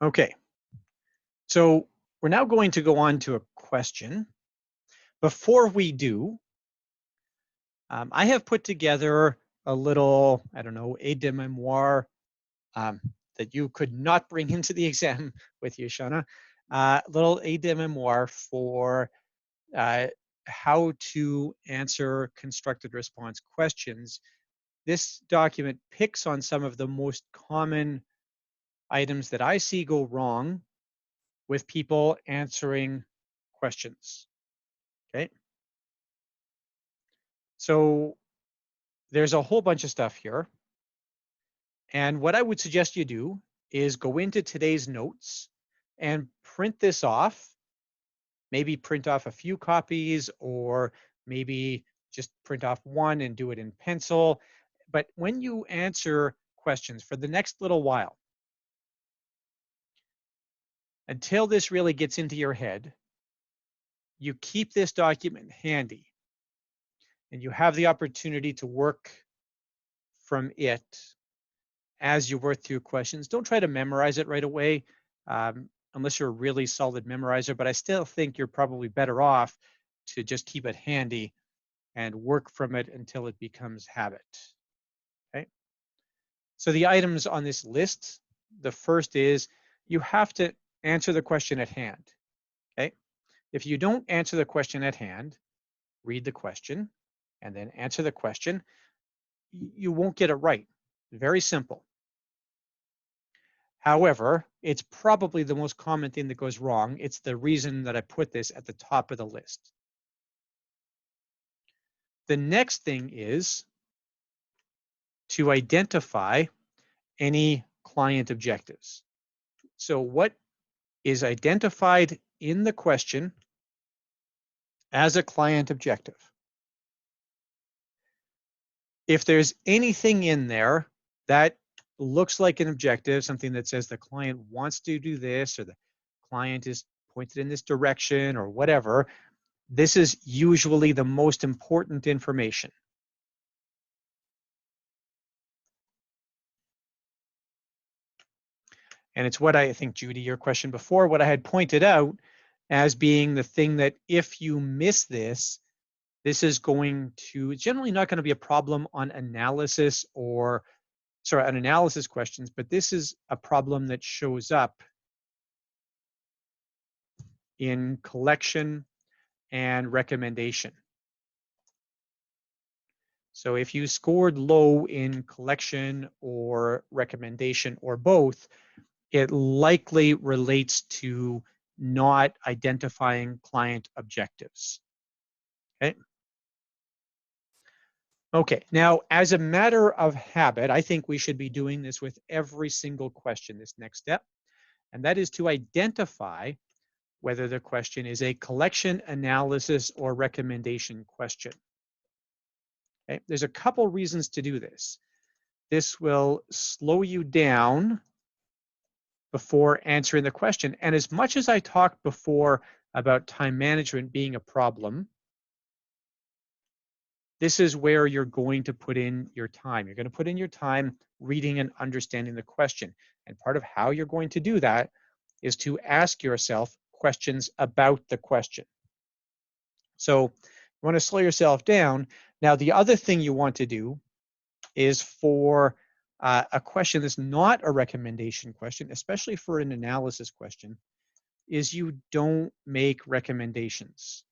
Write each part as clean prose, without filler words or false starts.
Okay, so we're now going to go on to a question. Before we do, I have put together a little, I don't know, aide de memoire that you could not bring into the exam with you, Shauna. Little aide de memoire for uh, how to answer constructed response questions. This document picks on some of the most common items that I see go wrong with people answering questions. Okay. So there's a whole bunch of stuff here. And what I would suggest you do is go into today's notes and print this off. Maybe print off a few copies, or maybe just print off one and do it in pencil. But when you answer questions for the next little while, until this really gets into your head, you keep this document handy and you have the opportunity to work from it as you work through questions. Don't try to memorize it right away unless you're a really solid memorizer, but I still think you're probably better off to just keep it handy and work from it until it becomes habit. Okay. So the items on this list, the first is you have to answer the question at hand. Okay. If you don't answer the question at hand, read the question and then answer the question, you won't get it right. Very simple. However, it's probably the most common thing that goes wrong. It's the reason that I put this at the top of the list. The next thing is to identify any client objectives. So what is identified in the question as a client objective? If there's anything in there that looks like an objective, something that says the client wants to do this, or the client is pointed in this direction, or whatever, this is usually the most important information. And it's what I think, Judy, your question before, what I had pointed out as being the thing that if you miss this, this is going to generally not going to be a problem on analysis or, sorry, on analysis questions, but this is a problem that shows up in collection and recommendation. So if you scored low in collection or recommendation or both, it likely relates to not identifying client objectives. Okay. Okay, now as a matter of habit, I think we should be doing this with every single question, this next step, and that is to identify whether the question is a collection, analysis, or recommendation question. Okay, there's a couple reasons to do this. This will slow you down before answering the question. And as much as I talked before about time management being a problem, this is where you're going to put in your time. You're going to put in your time reading and understanding the question. And part of how you're going to do that is to ask yourself questions about the question. So you want to slow yourself down. Now, the other thing you want to do is for a question that's not a recommendation question, especially for an analysis question, is you don't make recommendations.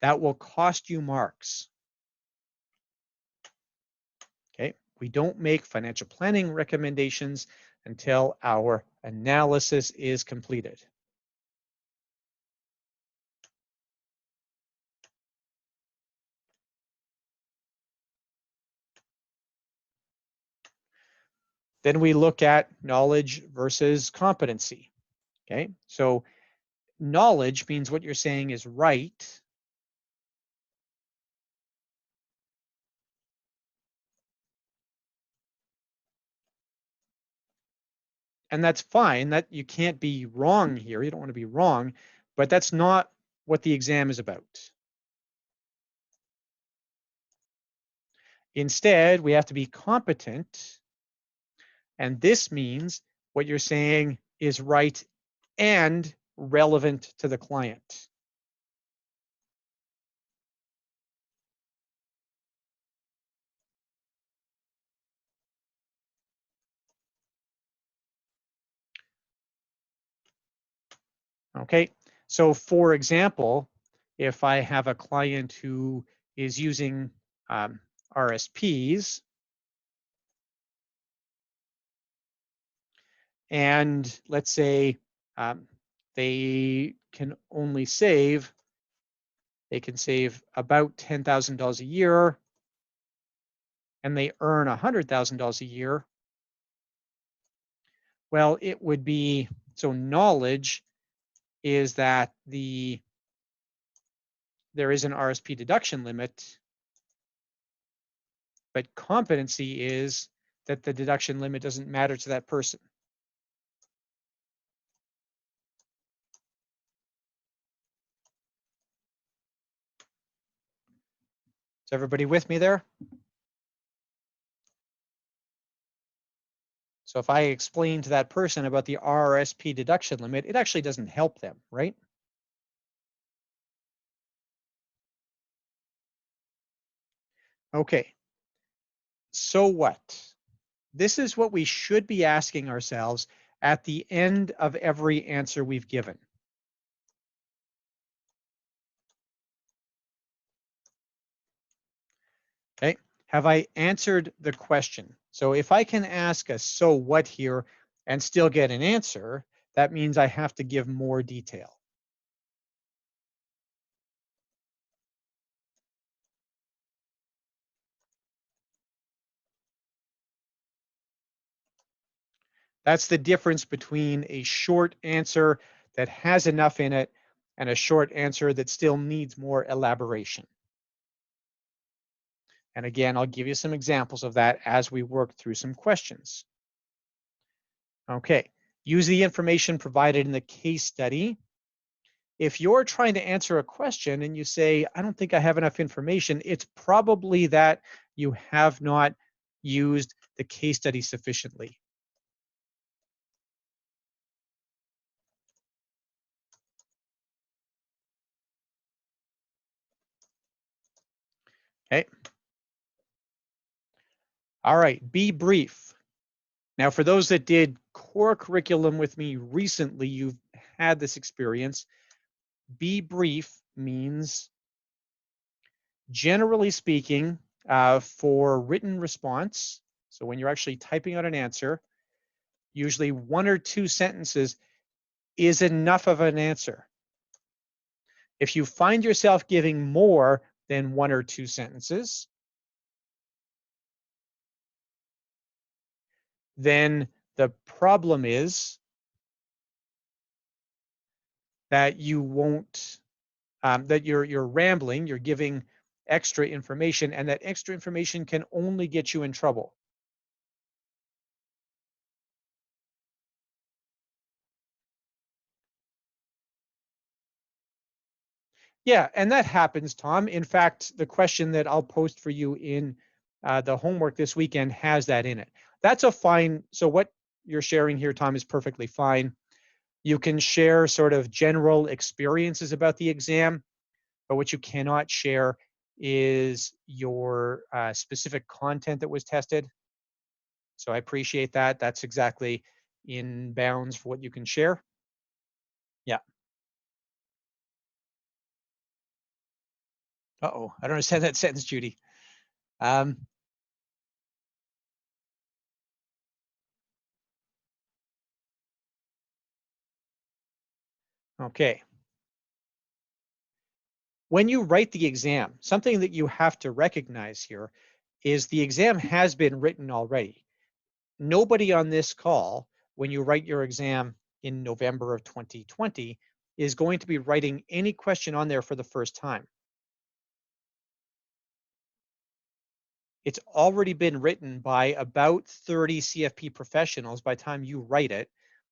That will cost you marks. Okay, we don't make financial planning recommendations until our analysis is completed. Then we look at knowledge versus competency. Okay, so knowledge means what you're saying is right. And that's fine. That you can't be wrong here. You don't want to be wrong, but that's not what the exam is about. Instead, we have to be competent. And this means what you're saying is right and relevant to the client. Okay, so for example, if I have a client who is using um, RSPs, and let's say um, they can only save, they can save about $10,000 a year, and they earn $100,000 a year. Well, it would be, so knowledge is that there is an RSP deduction limit, but competency is that the deduction limit doesn't matter to that person. Is everybody with me there? So if I explain to that person about the RSP deduction limit, it actually doesn't help them, right? Okay, so what? This is what we should be asking ourselves at the end of every answer we've given. Okay, have I answered the question? So if I can ask a so what here and still get an answer, that means I have to give more detail. That's the difference between a short answer that has enough in it and a short answer that still needs more elaboration. And again, I'll give you some examples of that as we work through some questions. Okay, use the information provided in the case study. If you're trying to answer a question and you say, I don't think I have enough information, it's probably that you have not used the case study sufficiently. Okay. All right, be brief. Now, for those that did core curriculum with me recently, you've had this experience. Be brief means, generally speaking, for written response, so when you're actually typing out an answer, usually 1 or 2 sentences is enough of an answer. If you find yourself giving more than 1 or 2 sentences, then the problem is that you won't, that you're rambling, you're giving extra information, and that extra information can only get you in trouble. Yeah, and that happens, Tom. In fact, the question that I'll post for you in the homework this weekend has that in it. That's a fine. So what you're sharing here, Tom, is perfectly fine. You can share sort of general experiences about the exam, but what you cannot share is your specific content that was tested. So I appreciate that. That's exactly in bounds for what you can share. Yeah. Uh-oh, I don't understand that sentence, Judy. Um, okay. When you write the exam, something that you have to recognize here is the exam has been written already. Nobody on this call, when you write your exam in November of 2020, is going to be writing any question on there for the first time. It's already been written by about 30 CFP professionals by the time you write it.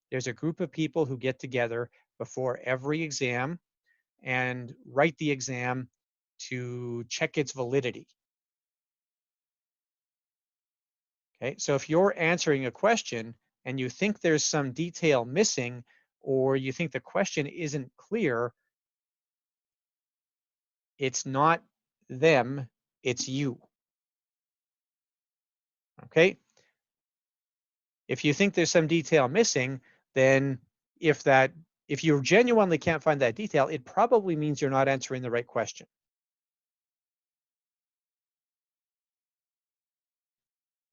There's a group of people who get together before every exam and write the exam to check its validity. Okay, so if you're answering a question and you think there's some detail missing, or you think the question isn't clear, it's not them, it's you. Okay? If you think there's some detail missing, then if you genuinely can't find that detail, it probably means you're not answering the right question.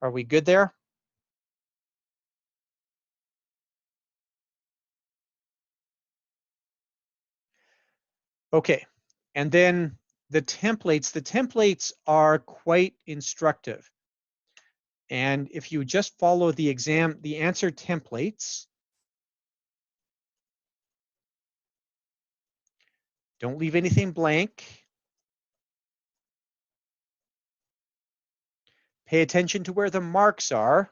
Are we good there? Okay. And then the templates are quite instructive. And if you just follow the answer templates, don't leave anything blank. Pay attention to where the marks are.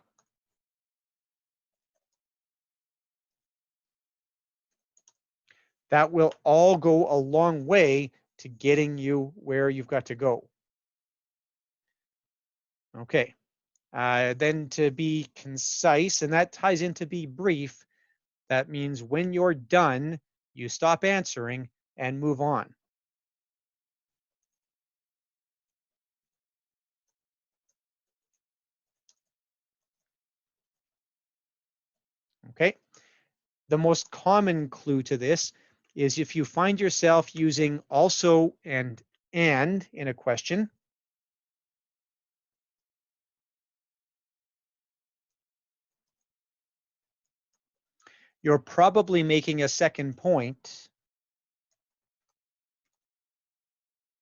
That will all go a long way to getting you where you've got to go. Okay. Then to be concise, and that ties into be brief, that means when you're done, you stop answering and move on. Okay. The most common clue to this is if you find yourself using also and in a question, you're probably making a second point.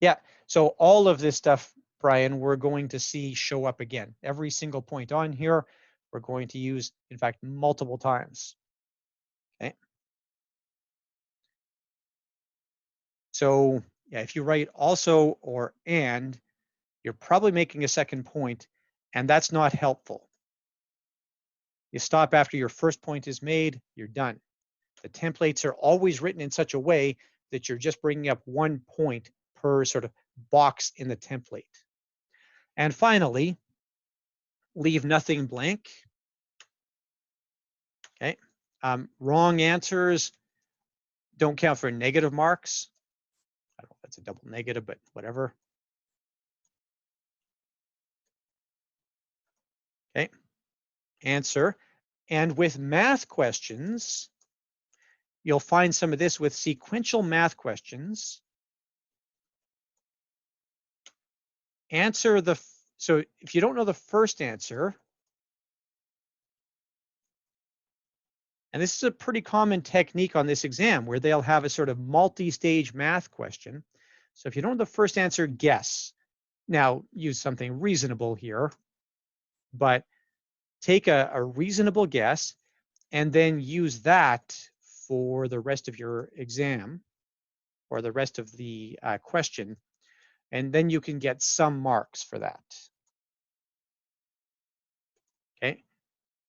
Yeah, so all of this stuff, Brian, we're going to see show up again. Every single point on here, we're going to use, in fact, multiple times. Okay. So yeah, if you write also or and, you're probably making a second point, and that's not helpful. You stop after your first point is made, you're done. The templates are always written in such a way that you're just bringing up one point per sort of box in the template. And finally, leave nothing blank. Okay. Wrong answers don't count for negative marks. I don't know if that's a double negative, but whatever. Okay. Answer. And with math questions, you'll find some of this with sequential math questions. So if you don't know the first answer, and this is a pretty common technique on this exam where they'll have a sort of multi-stage math question. So if you don't know the first answer, guess. Now use something reasonable here, but take a reasonable guess and then use that for the rest of your exam or the rest of the question. And then you can get some marks for that. Okay.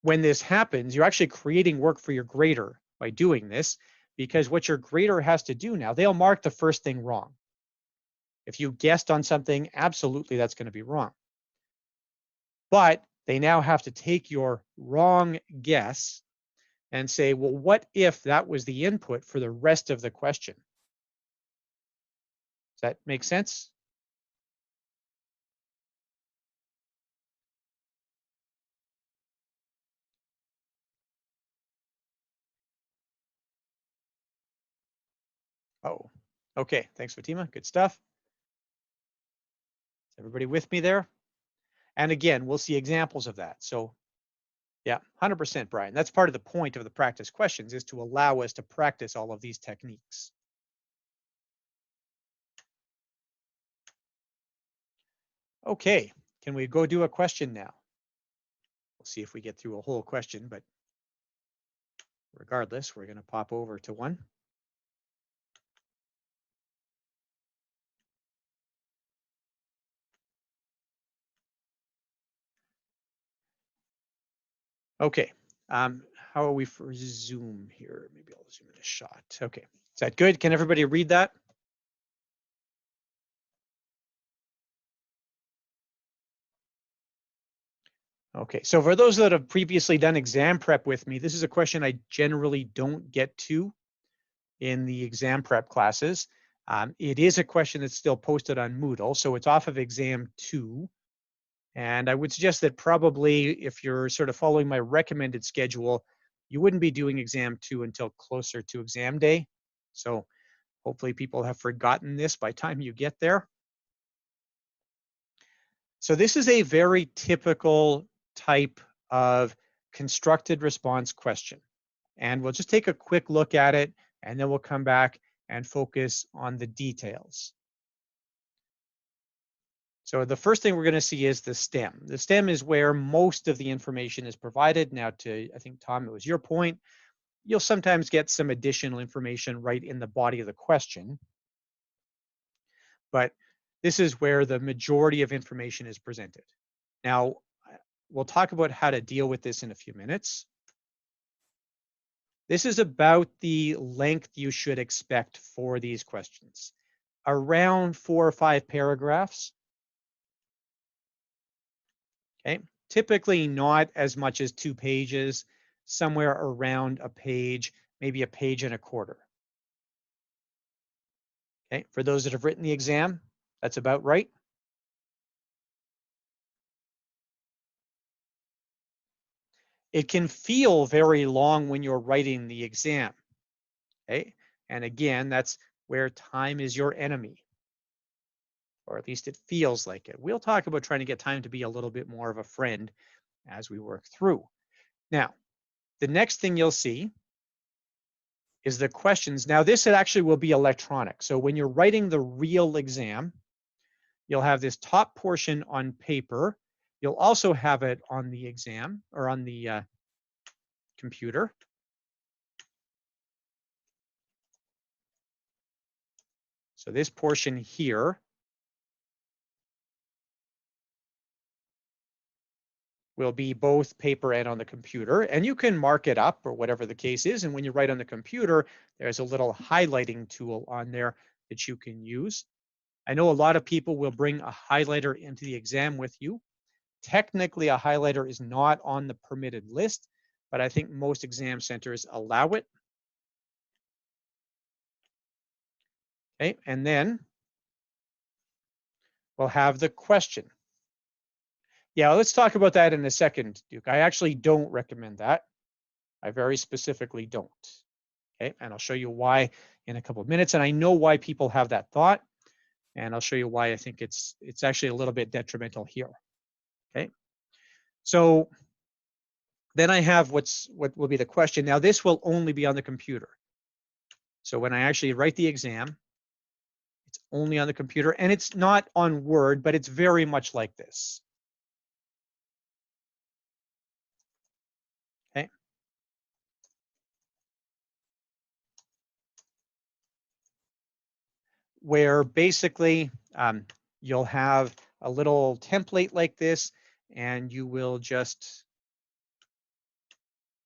When this happens, you're actually creating work for your grader by doing this, because what your grader has to do now, they'll mark the first thing wrong. If you guessed on something, absolutely that's going to be wrong. But they now have to take your wrong guess and say, well, what if that was the input for the rest of the question? Does that make sense? Oh, okay. Thanks, Fatima. Good stuff. Is everybody with me there? And again, we'll see examples of that. So yeah, 100%, Brian. That's part of the point of the practice questions, is to allow us to practice all of these techniques. Okay, can we go do a question now? We'll see if we get through a whole question, but regardless, we're going to pop over to one. Okay, how are we for Zoom here? Maybe I'll zoom in a shot. Okay, is that good? Can everybody read that? Okay, so for those that have previously done exam prep with me, this is a question I generally don't get to in the exam prep classes. It is a question that's still posted on Moodle, so it's off of exam 2. And I would suggest that probably if you're sort of following my recommended schedule, you wouldn't be doing exam 2 until closer to exam day. So hopefully people have forgotten this by the time you get there. So this is a very typical type of constructed response question. And we'll just take a quick look at it, and then we'll come back and focus on the details. So the first thing we're going to see is the stem. The stem is where most of the information is provided. Now, I think, Tom, it was your point, you'll sometimes get some additional information right in the body of the question. But this is where the majority of information is presented. Now, we'll talk about how to deal with this in a few minutes. This is about the length you should expect for these questions. Around 4 or 5 paragraphs. Okay, typically not as much as 2 pages, somewhere around a page, maybe a page and a quarter. Okay, for those that have written the exam, that's about right. It can feel very long when you're writing the exam. Okay, and again, that's where time is your enemy, or at least it feels like it. We'll talk about trying to get time to be a little bit more of a friend as we work through. Now, the next thing you'll see is the questions. Now, this actually will be electronic. So when you're writing the real exam, you'll have this top portion on paper. You'll also have it on the exam or on the computer. So this portion here will be both paper and on the computer, and you can mark it up or whatever the case is. And when you write on the computer, there's a little highlighting tool on there that you can use. I know a lot of people will bring a highlighter into the exam with you. Technically, a highlighter is not on the permitted list, but I think most exam centers allow it. Okay, and then we'll have the question. Yeah, let's talk about that in a second, Duke. I actually don't recommend that. I very specifically don't. Okay, and I'll show you why in a couple of minutes. And I know why people have that thought, and I'll show you why I think it's actually a little bit detrimental here. Okay, so then I have what will be the question. Now this will only be on the computer. So when I actually write the exam, it's only on the computer, and it's not on Word, but it's very much like this. Okay. Where basically you'll have a little template like this, and you will just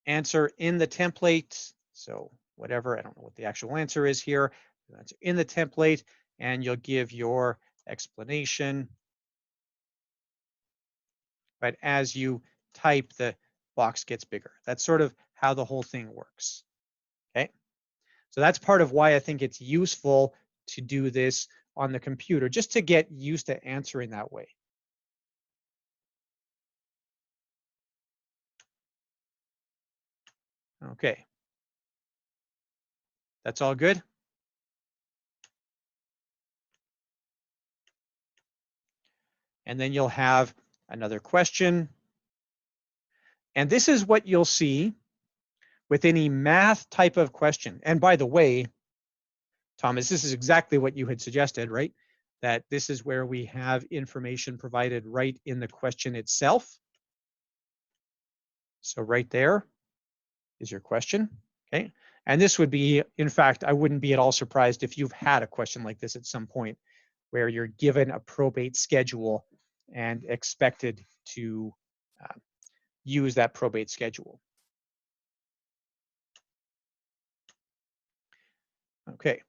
answer in the template. So whatever, I don't know what the actual answer is here. That's in the template, and you'll give your explanation. But as you type, the box gets bigger. That's sort of how the whole thing works. Okay. So that's part of why I think it's useful to do this on the computer, just to get used to answering that way. Okay. That's all good? And then you'll have another question. And this is what you'll see with any math type of question. And by the way, Thomas, this is exactly what you had suggested, right? That this is where we have information provided right in the question itself. So right there is your question, okay? And this would be, in fact, I wouldn't be at all surprised if you've had a question like this at some point where you're given a probate schedule and expected to use that probate schedule. Okay.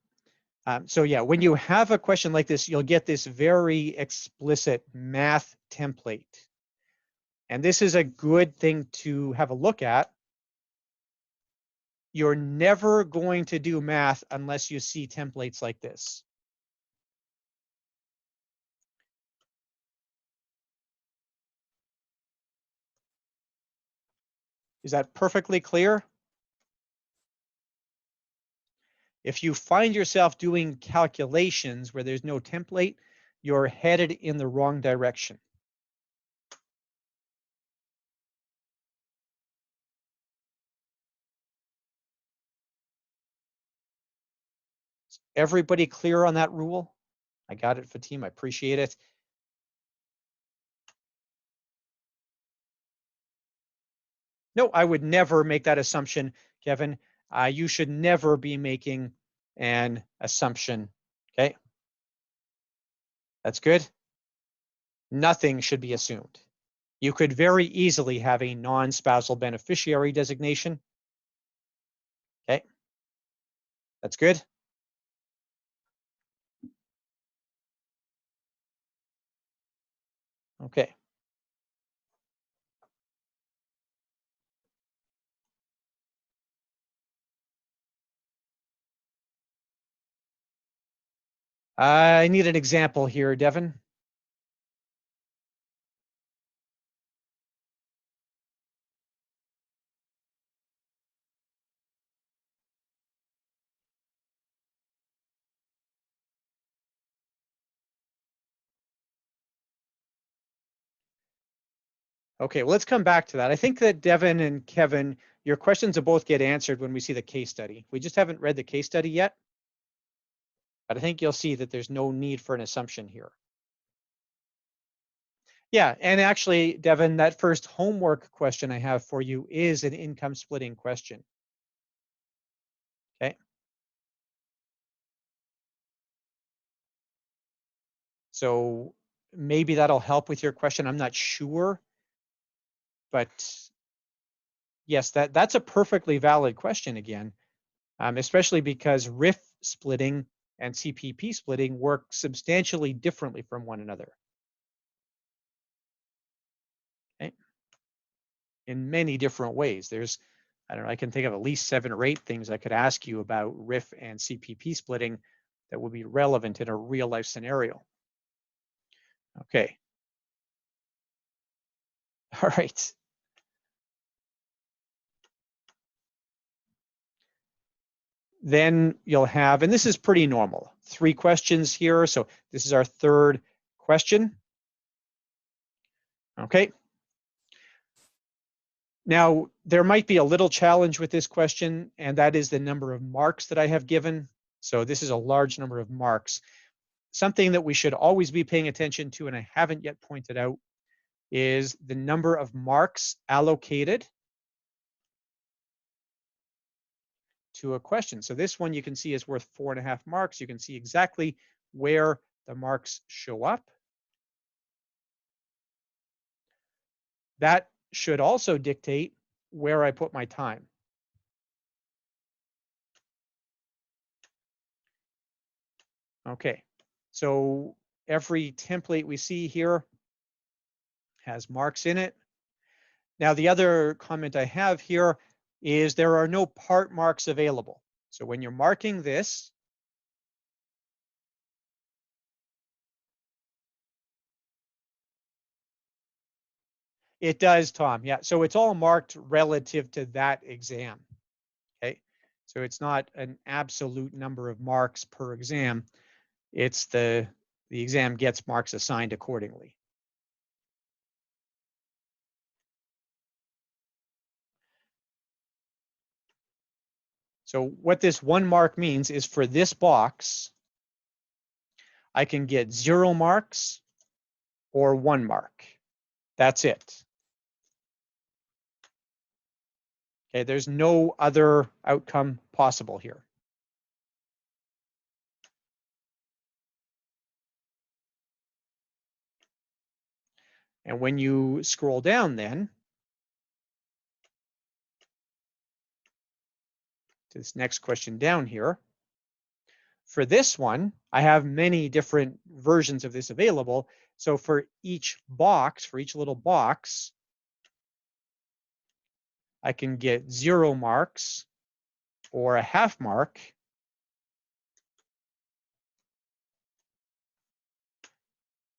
So yeah, when you have a question like this, you'll get this very explicit math template. And this is a good thing to have a look at. You're never going to do math unless you see templates like this. Is that perfectly clear? If you find yourself doing calculations where there's no template, you're headed in the wrong direction. Is everybody clear on that rule? I got it, Fatim. I appreciate it. No, I would never make that assumption, Kevin. You should never be making an assumption. Okay, that's good. Nothing should be assumed. You could very easily have a non-spousal beneficiary designation. Okay, that's good. Okay. I need an example here, Devin. Okay, well, let's come back to that. I think that Devin and Kevin, your questions will both get answered when we see the case study. We just haven't read the case study yet, but I think you'll see that there's no need for an assumption here. Yeah, and actually, Devin, that first homework question I have for you is an income splitting question. Okay. So maybe that'll help with your question. I'm not sure, but yes, that's a perfectly valid question again, especially because RIF splitting and CPP splitting work substantially differently from one another. Okay. In many different ways. There's, I don't know, I can think of at least 7 or 8 things I could ask you about RIF and CPP splitting that would be relevant in a real life scenario. Okay. All right. Then you'll have, and this is pretty normal, 3 questions here. So this is our third question. Okay. Now, there might be a little challenge with this question, and that is the number of marks that I have given. So this is a large number of marks. Something that we should always be paying attention to, and I haven't yet pointed out, is the number of marks allocated to a question. So this one you can see is worth 4.5 marks. You can see exactly where the marks show up. That should also dictate where I put my time. Okay, so every template we see here has marks in it. Now, the other comment I have here is there are no part marks available. So when you're marking this, it does, Tom. Yeah, so it's all marked relative to that exam. Okay, so it's not an absolute number of marks per exam. It's the exam gets marks assigned accordingly. So what this 1 mark means is for this box, I can get 0 marks or 1 mark. That's it. Okay, there's no other outcome possible here. And when you scroll down then to this next question down here, for this one, I have many different versions of this available. So for each box, for each little box, I can get 0 marks or a half mark.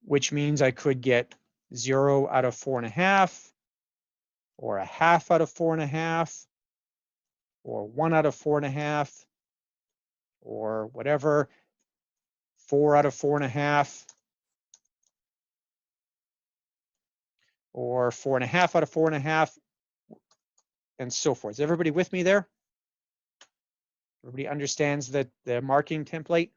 Which means I could get 0 out of 4.5, or a half out of 4.5, or 1 out of 4.5, or whatever, 4 out of 4.5, or 4.5 out of 4.5, and so forth. Is everybody with me there? Everybody understands that the marking template?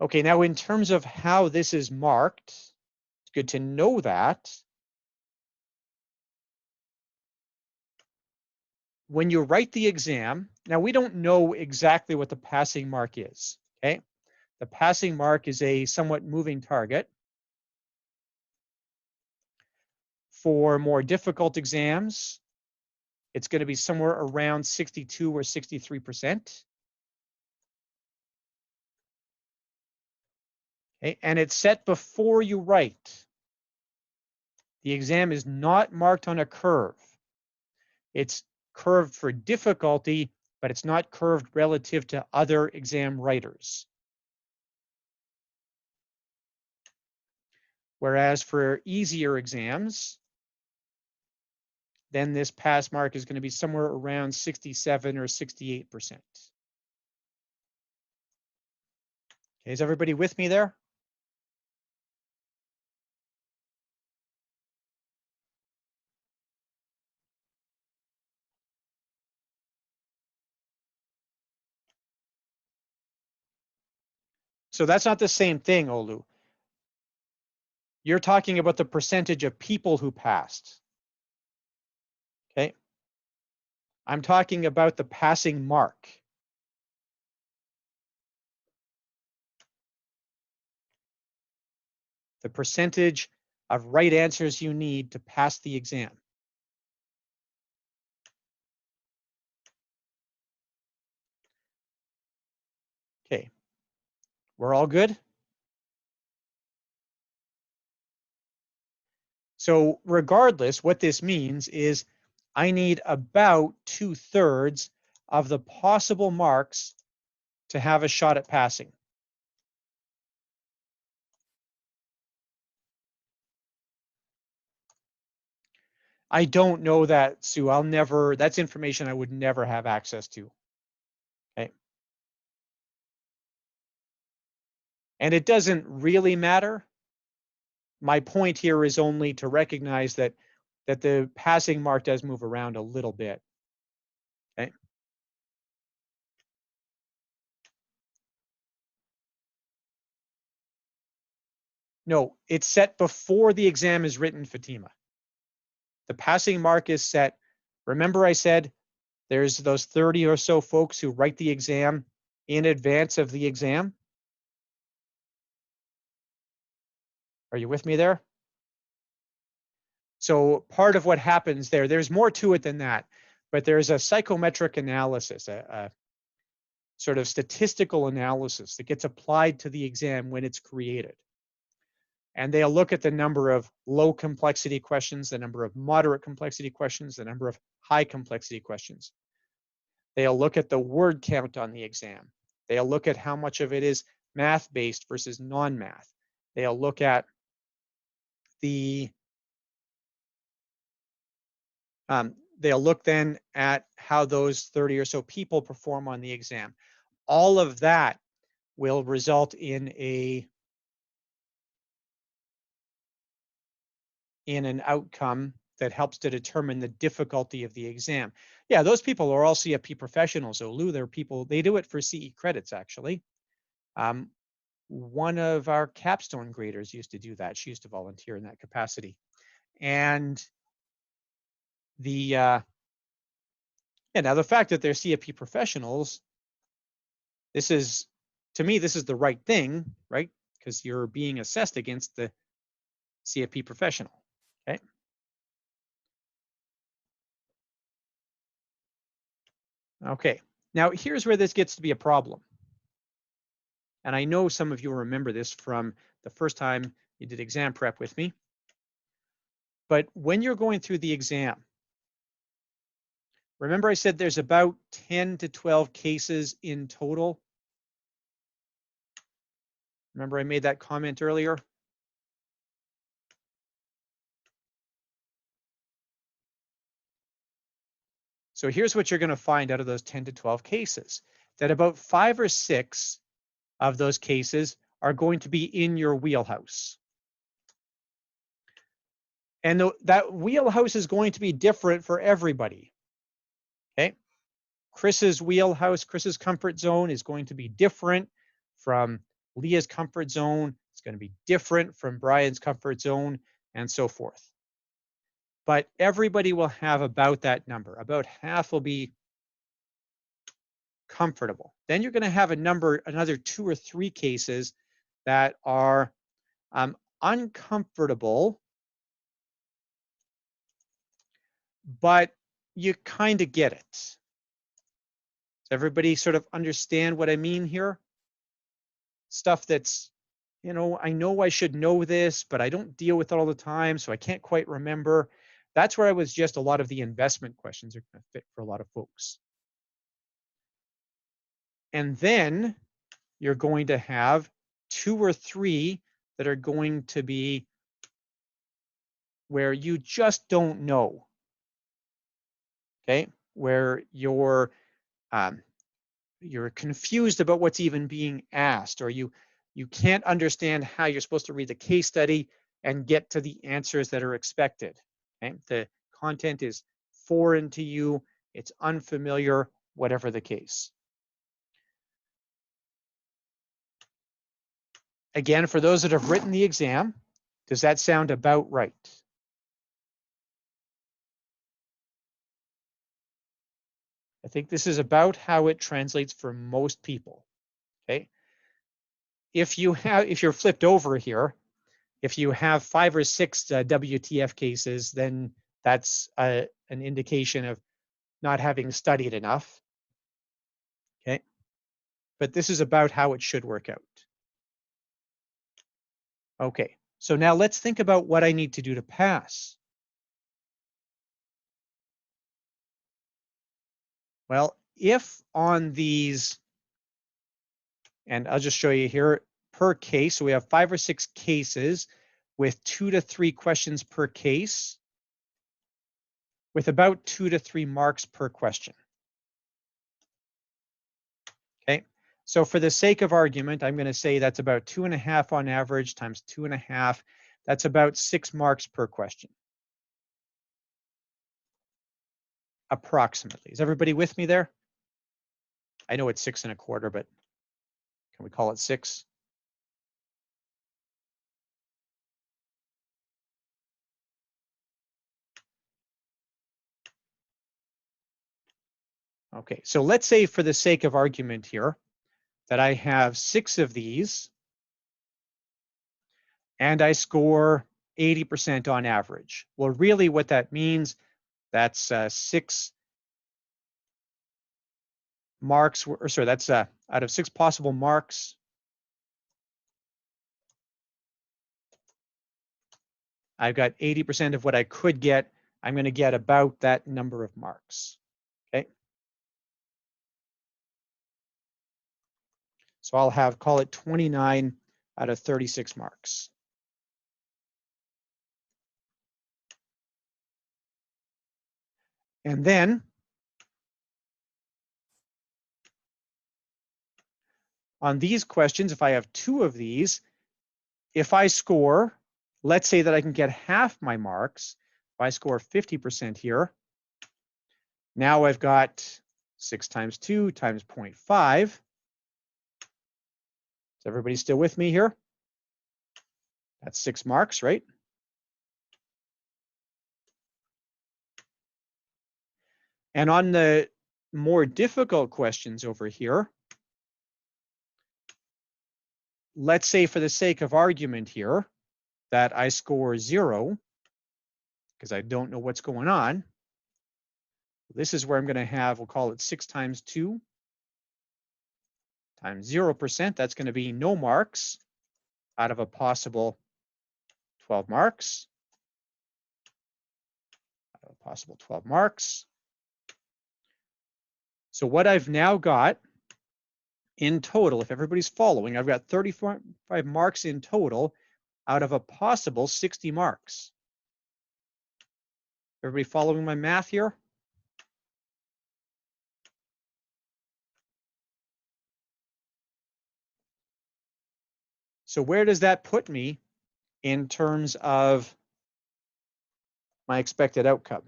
Okay, now in terms of how this is marked, it's good to know that when you write the exam, now we don't know exactly what the passing mark is, okay? The passing mark is a somewhat moving target. For more difficult exams, it's going to be somewhere around 62 or 63%. Okay, and it's set before you write. The exam is not marked on a curve. It's curved for difficulty, but it's not curved relative to other exam writers. Whereas for easier exams, then this pass mark is going to be somewhere around 67 or 68%. Okay, is everybody with me there? So that's not the same thing, Olu. You're talking about the percentage of people who passed. Okay. I'm talking about the passing mark. The percentage of right answers you need to pass the exam. Okay. We're all good? So regardless, what this means is I need about 2/3 of the possible marks to have a shot at passing. I don't know that, Sue. That's information I would never have access to. Okay. And it doesn't really matter. My point here is only to recognize that the passing mark does move around a little bit. Okay. No, it's set before the exam is written, Fatima. The passing mark is set. Remember I said there's those 30 or so folks who write the exam in advance of the exam. Are you with me there? So part of what happens there's more to it than that, but there's a psychometric analysis, a sort of statistical analysis that gets applied to the exam when it's created. And they'll look at the number of low complexity questions, the number of moderate complexity questions, the number of high complexity questions. They'll look at the word count on the exam. They'll look at how much of it is math-based versus non-math. They'll look at they'll look then at how those 30 or so people perform on the exam. All of that will result in an outcome that helps to determine the difficulty of the exam. Yeah, those people are all CFP professionals. Olu, they're people, they do it for CE credits, actually. One of our capstone graders used to do that. She used to volunteer in that capacity. And now the fact that they're CFP professionals, to me, this is the right thing, right? Because you're being assessed against the CFP professional, okay? Okay, now here's where this gets to be a problem. And I know some of you remember this from the first time you did exam prep with me. But when you're going through the exam, remember I said there's about 10 to 12 cases in total? Remember I made that comment earlier? So here's what you're going to find out of those 10 to 12 cases, that about 5 or 6 of those cases are going to be in your wheelhouse. And that wheelhouse is going to be different for everybody. Okay. Chris's wheelhouse, Chris's comfort zone is going to be different from Leah's comfort zone. It's going to be different from Brian's comfort zone, and so forth. But everybody will have about that number. About half will be comfortable. Then you're going to have another 2 or 3 cases that are uncomfortable, but you kind of get it. Does everybody sort of understand what I mean here? Stuff that's, I know I should know this, but I don't deal with it all the time, so I can't quite remember. That's where I was just a lot of the investment questions are going to fit for a lot of folks. And then you're going to have 2 or 3 that are going to be where you just don't know. Okay, where you're confused about what's even being asked, or you can't understand how you're supposed to read the case study and get to the answers that are expected. Okay, the content is foreign to you, it's unfamiliar, whatever the case. Again, for those that have written the exam, does that sound about right? I think this is about how it translates for most people. Okay. If you're flipped over here, if you have 5 or 6 WTF cases, then that's an indication of not having studied enough. Okay. But this is about how it should work out. Okay. So now let's think about what I need to do to pass. Well, if on these, and I'll just show you here per case, so we have 5 or 6 cases with 2 to 3 questions per case, with about 2 to 3 marks per question. Okay, so for the sake of argument, I'm going to say that's about 2.5 on average times 2.5. That's about 6 marks per question. Approximately. Is everybody with me there? I know it's 6.25, but can we call it 6? Okay, so let's say for the sake of argument here that I have 6 of these and I score 80% on average. Well, really what that means, that's 6 marks, or sorry, that's out of 6 possible marks, I've got 80% of what I could get. I'm going to get about that number of marks. Okay. So I'll have, call it 29 out of 36 marks. And then on these questions, if I have 2 of these, if I score, let's say that I can get half my marks. If I score 50% here, now I've got 6 times 2 times 0.5. Is everybody still with me here? That's 6 marks, right? And on the more difficult questions over here, let's say for the sake of argument here that I score 0 because I don't know what's going on. This is where I'm going to have, we'll call it 6 times 2 times 0%, that's going to be no marks out of a possible 12 marks. Out of a possible 12 marks. So what I've now got in total, if everybody's following, I've got 35 marks in total out of a possible 60 marks. Everybody following my math here? So where does that put me in terms of my expected outcome?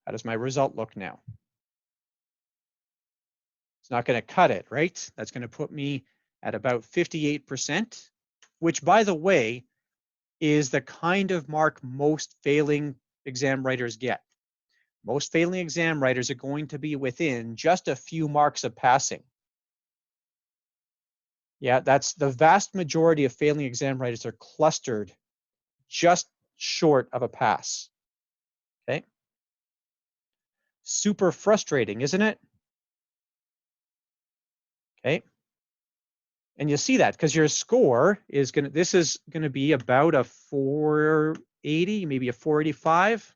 How does my result look now? It's not going to cut it, right? That's going to put me at about 58%, which, by the way, is the kind of mark most failing exam writers get. Most failing exam writers are going to be within just a few marks of passing. Yeah, that's the vast majority of failing exam writers are clustered just short of a pass. Okay. Super frustrating, isn't it? Okay. And you see that because your score is this is going to be about a 480, maybe a 485.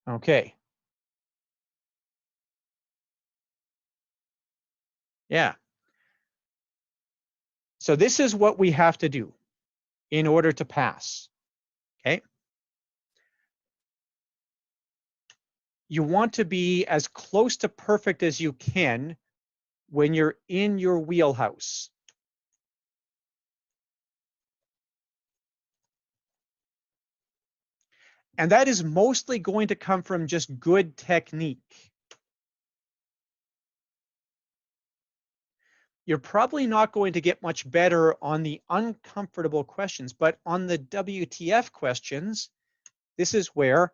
Okay. Yeah. So this is what we have to do in order to pass. Okay. You want to be as close to perfect as you can when you're in your wheelhouse. And that is mostly going to come from just good technique. You're probably not going to get much better on the uncomfortable questions, but on the WTF questions, this is where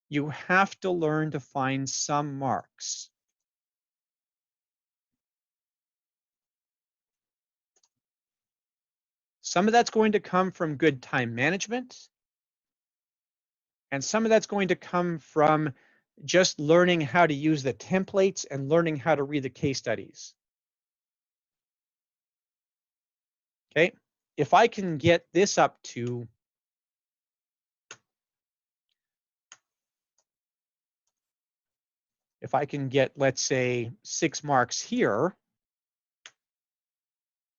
you have to learn to find some marks. Some of that's going to come from good time management, and some of that's going to come from just learning how to use the templates and learning how to read the case studies. Okay, if I can get this up to if I can get, let's say, 6 marks here,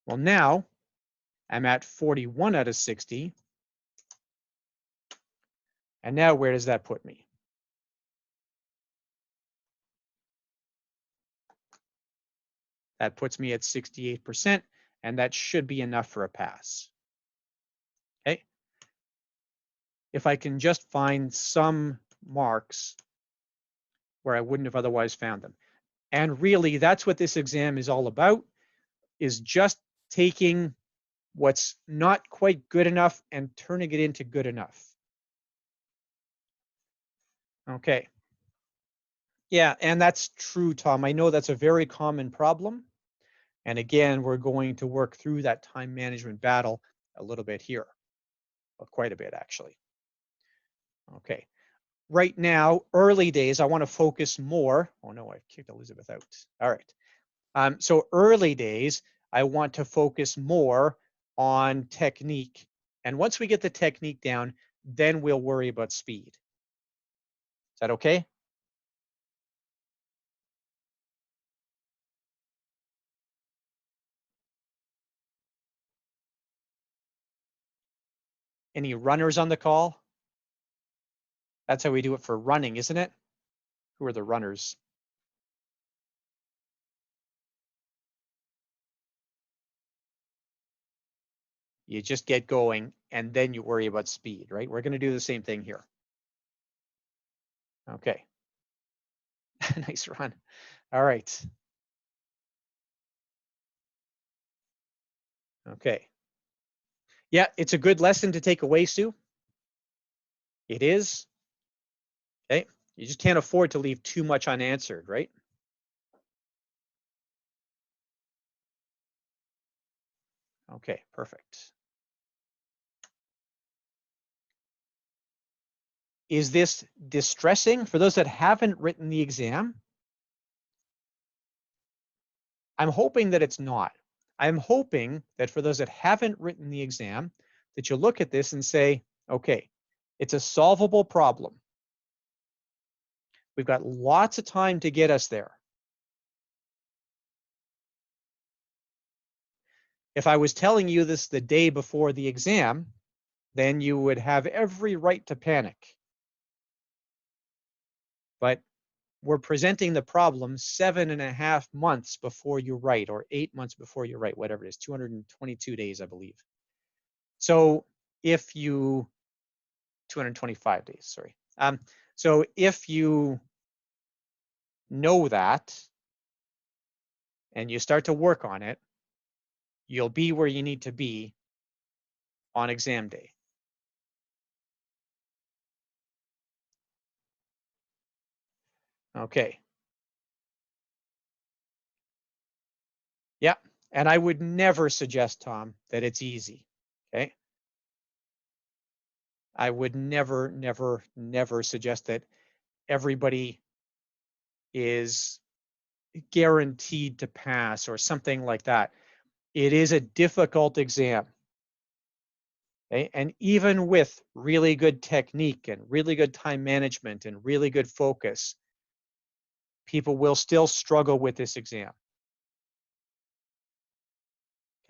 well, now I'm at 41 out of 60. And now where does that put me? That puts me at 68%, and that should be enough for a pass. Okay. If I can just find some marks where I wouldn't have otherwise found them. And really, that's what this exam is all about, is just taking what's not quite good enough and turning it into good enough. Okay. Yeah, and that's true, Tom. I know that's a very common problem. And again, we're going to work through that time management battle a little bit here. Well, quite a bit, actually. Okay. Right now, early days, I want to focus more. Oh, no, I've kicked Elizabeth out. All right. So early days, I want to focus more on technique. And once we get the technique down, then we'll worry about speed. Is that okay? Any runners on the call? That's how we do it for running, isn't it? Who are the runners? You just get going and then you worry about speed, right? We're going to do the same thing here. Okay. Nice run. All right. Okay. Yeah, it's a good lesson to take away, Sue. It is. Okay. You just can't afford to leave too much unanswered, right? Okay, perfect. Is this distressing for those that haven't written the exam? I'm hoping that it's not. I'm hoping that for those that haven't written the exam, that you'll look at this and say, okay, it's a solvable problem. We've got lots of time to get us there. If I was telling you this the day before the exam, then you would have every right to panic. But we're presenting the problem 7.5 months before you write, or 8 months before you write, whatever it is, 222 days, I believe. So if you, 225 days, sorry. So if you know that and you start to work on it, you'll be where you need to be on exam day. Okay. Yeah. And I would never suggest, Tom, that it's easy. Okay. I would never, never, never suggest that everybody is guaranteed to pass or something like that. It is a difficult exam. Okay? And even with really good technique and really good time management and really good focus, people will still struggle with this exam.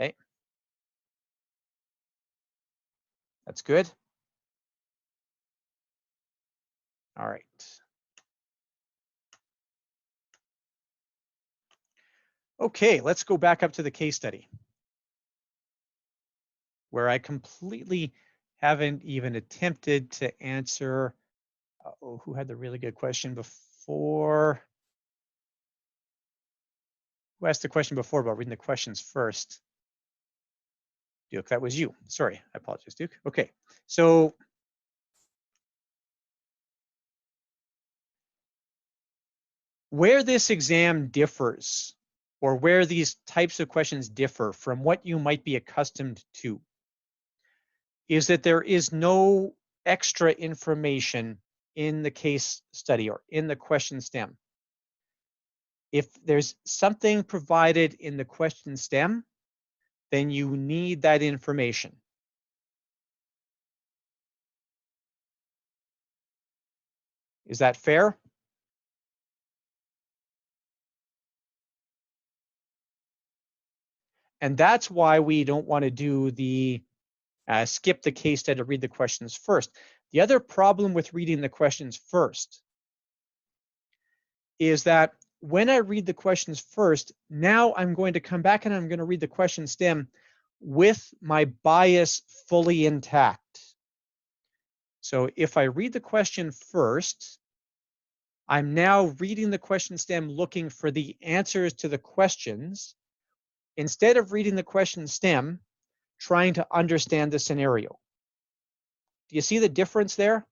Okay. That's good. All right. Okay, let's go back up to the case study where I completely haven't even attempted to answer. Oh, who had the really good question before? Who asked the question before about reading the questions first? Duke, that was you. Sorry, I apologize, Duke. Okay, so where this exam differs, or where these types of questions differ from what you might be accustomed to, is that there is no extra information in the case study or in the question stem. If there's something provided in the question stem, then you need that information. Is that fair? And that's why we don't want to do the skip the case study to read the questions first. The other problem with reading the questions first is that when I read the questions first, now I'm going to come back and I'm going to read the question stem with my bias fully intact. So if I read the question first, I'm now reading the question stem looking for the answers to the questions instead of reading the question stem trying to understand the scenario. Do you see the difference there?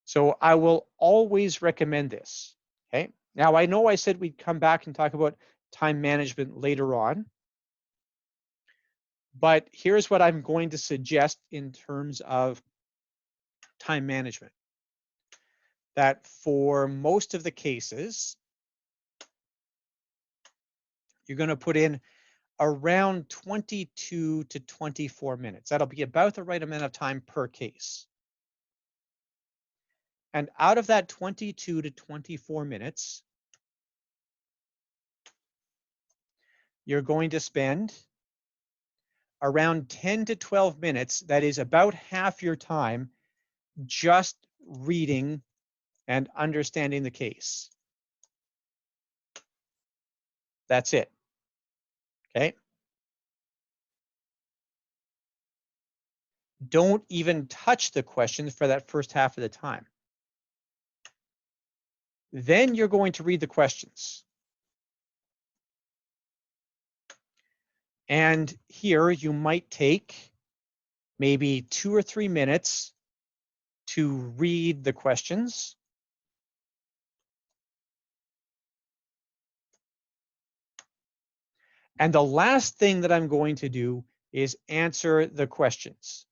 So I will always recommend this. Okay. Now I know I said we'd come back and talk about time management later on, but here's what I'm going to suggest in terms of time management. That for most of the cases, you're going to put in around 22 to 24 minutes. That'll be about the right amount of time per case. And out of that 22 to 24 minutes, you're going to spend around 10 to 12 minutes, that is about half your time, just reading and understanding the case. That's it. Okay. Don't even touch the questions for that first half of the time. Then you're going to read the questions. And here you might take maybe 2 or 3 minutes to read the questions. And the last thing that I'm going to do is answer the questions.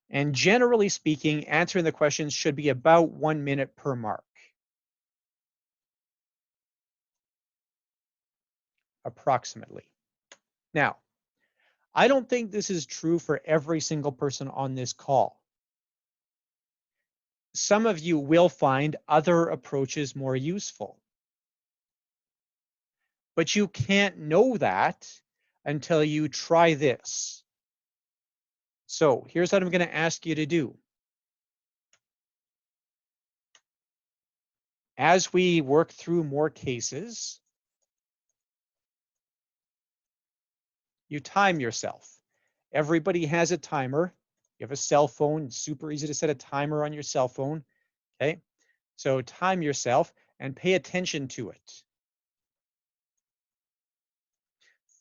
And generally speaking, answering the questions should be about 1 minute per mark, approximately. Now, I don't think this is true for every single person on this call. Some of you will find other approaches more useful. But you can't know that until you try this. So here's what I'm going to ask you to do. As we work through more cases, you time yourself. Everybody has a timer. You have a cell phone, it's super easy to set a timer on your cell phone. Okay, so time yourself and pay attention to it.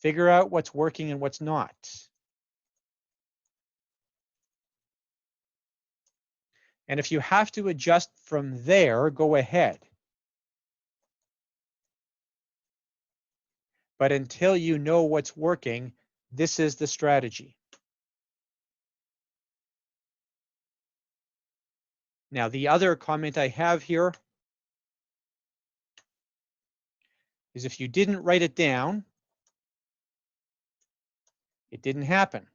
Figure out what's working and what's not. And if you have to adjust from there, go ahead. But until you know what's working, this is the strategy. Now, the other comment I have here is if you didn't write it down, it didn't happen.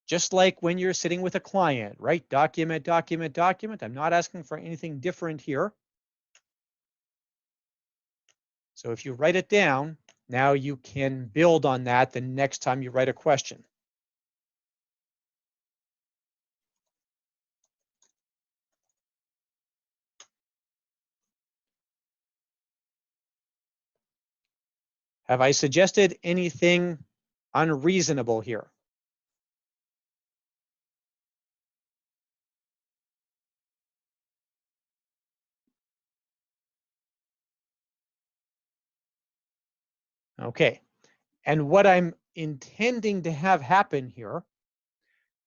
Just like when you're sitting with a client, right? Document, document, document. I'm not asking for anything different here. So if you write it down, now you can build on that the next time you write a question. Have I suggested anything unreasonable here? Okay. And what I'm intending to have happen here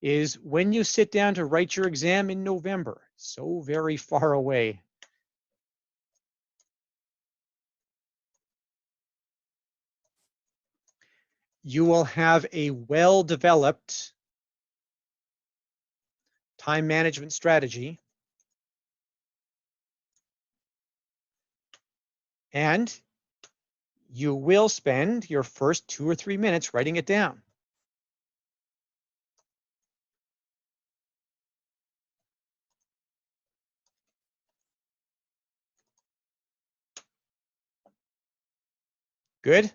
is when you sit down to write your exam in November, so very far away, you will have a well-developed time management strategy, and you will spend your first 2 or 3 minutes writing it down. Good?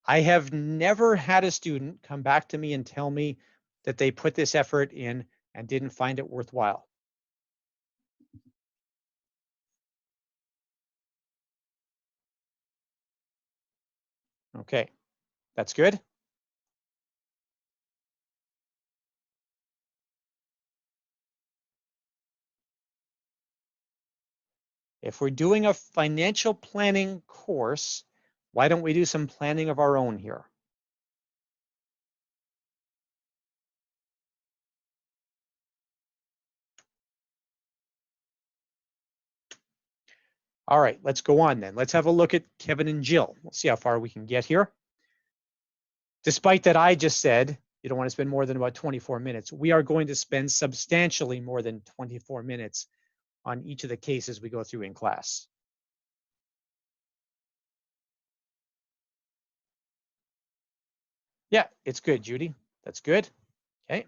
I have never had a student come back to me and tell me that they put this effort in and didn't find it worthwhile. Okay, that's good. If we're doing a financial planning course, why don't we do some planning of our own here? All right, let's go on then. Let's have a look at Kevin and Jill. We'll see how far we can get here. Despite that I just said you don't want to spend more than about 24 minutes, we are going to spend substantially more than 24 minutes on each of the cases we go through in class. Yeah, it's good, Judy. That's good. Okay.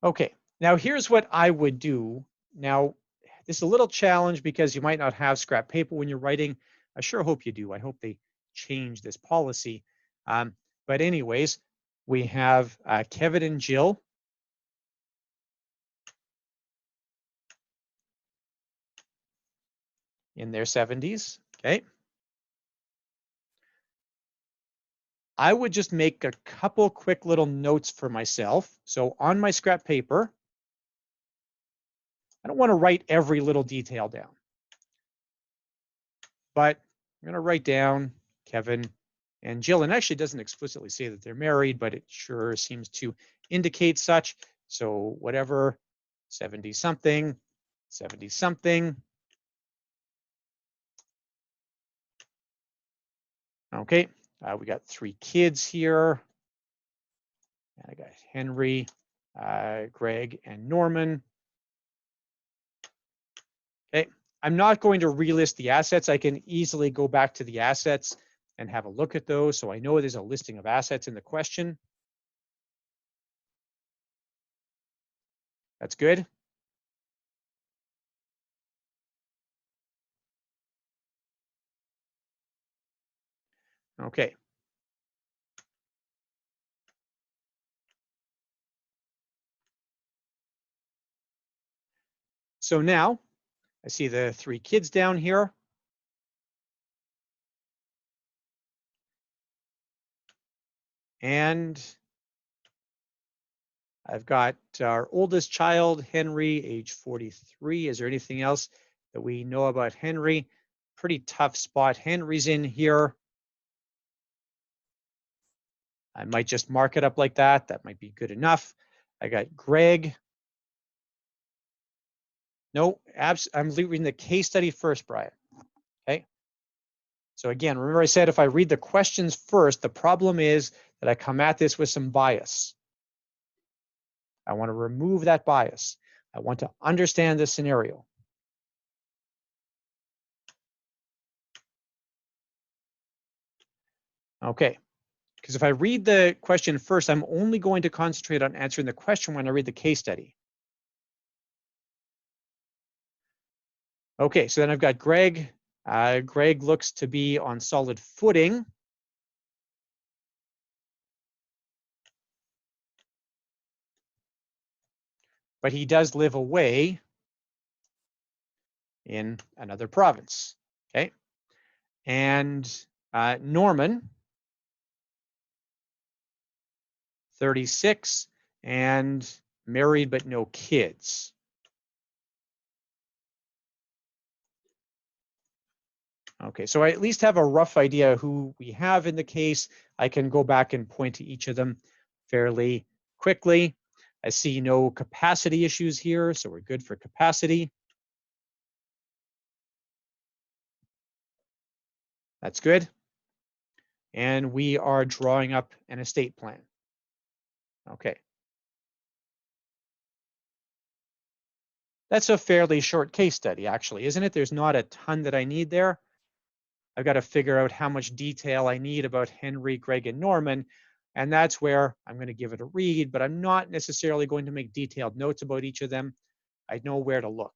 Okay, now here's what I would do. Now, this is a little challenge because you might not have scrap paper when you're writing. I sure hope you do. I hope they change this policy. But anyways, we have Kevin and Jill. in their 70s. Okay. I would just make a couple quick little notes for myself. So on my scrap paper, I don't want to write every little detail down, but I'm going to write down Kevin and Jill. And actually, it doesn't explicitly say that they're married, but it sure seems to indicate such. So whatever, 70 something, 70 something. Okay, we got 3 kids here. I got Henry, Greg, and Norman. Okay, I'm not going to relist the assets. I can easily go back to the assets and have a look at those. So I know there's a listing of assets in the question. That's good. Okay. So now I see the 3 kids down here. And I've got our oldest child, Henry, age 43. Is there anything else that we know about Henry? Pretty tough spot Henry's in here. I might just mark it up like that. That might be good enough. I got Greg. No, I'm reading the case study first, Brian. Okay. So again, remember I said if I read the questions first, the problem is that I come at this with some bias. I want to remove that bias. I want to understand the scenario. Okay. Because if I read the question first, I'm only going to concentrate on answering the question when I read the case study. Okay, so then I've got Greg. Greg looks to be on solid footing. But he does live away in another province. Okay. And Norman, 36, and married but no kids. Okay, so I at least have a rough idea who we have in the case. I can go back and point to each of them fairly quickly. I see no capacity issues here, so we're good for capacity. That's good. And we are drawing up an estate plan. Okay. That's a fairly short case study, actually, isn't it? There's not a ton that I need there. I've got to figure out how much detail I need about Henry, Greg, and Norman. And that's where I'm going to give it a read, but I'm not necessarily going to make detailed notes about each of them. I know where to look.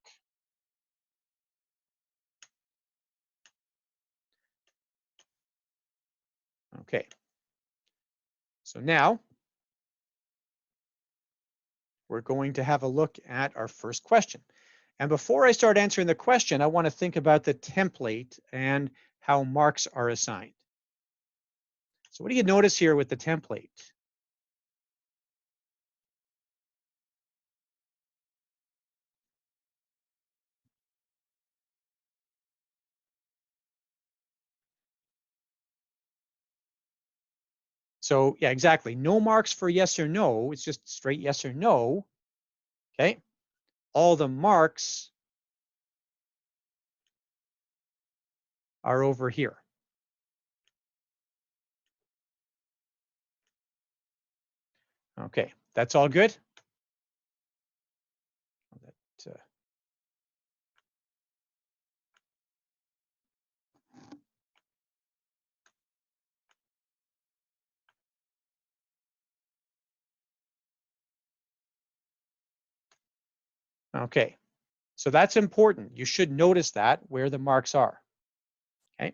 Okay. So now we're going to have a look at our first question. And before I start answering the question, I want to think about the template and how marks are assigned. So what do you notice here with the template? So yeah, exactly. No marks for yes or no. It's just straight yes or no. Okay. All the marks are over here. Okay, that's all good. That, okay, so that's important. You should notice that where the marks are. Okay.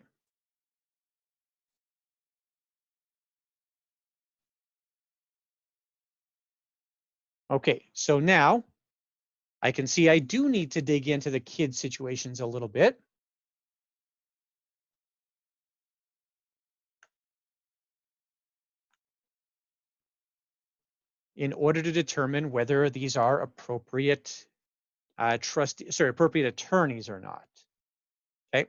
Okay, so now I can see I do need to dig into the kid situations a little bit. in order to determine whether these are appropriate appropriate attorneys or not. Okay.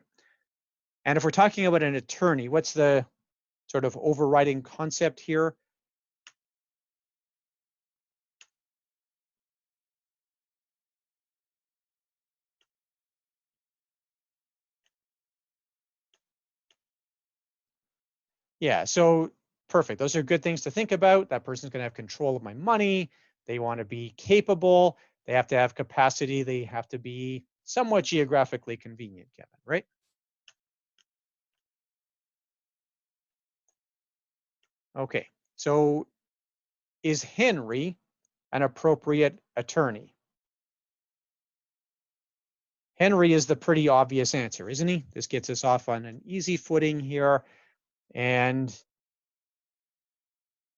And if we're talking about an attorney, what's the sort of overriding concept here? Yeah, so perfect. Those are good things to think about. That person's going to have control of my money. They want to be capable. They have to have capacity. They have to be somewhat geographically convenient, Kevin, right? Okay, so is Henry an appropriate attorney? Henry is the pretty obvious answer, isn't he? This gets us off on an easy footing here. And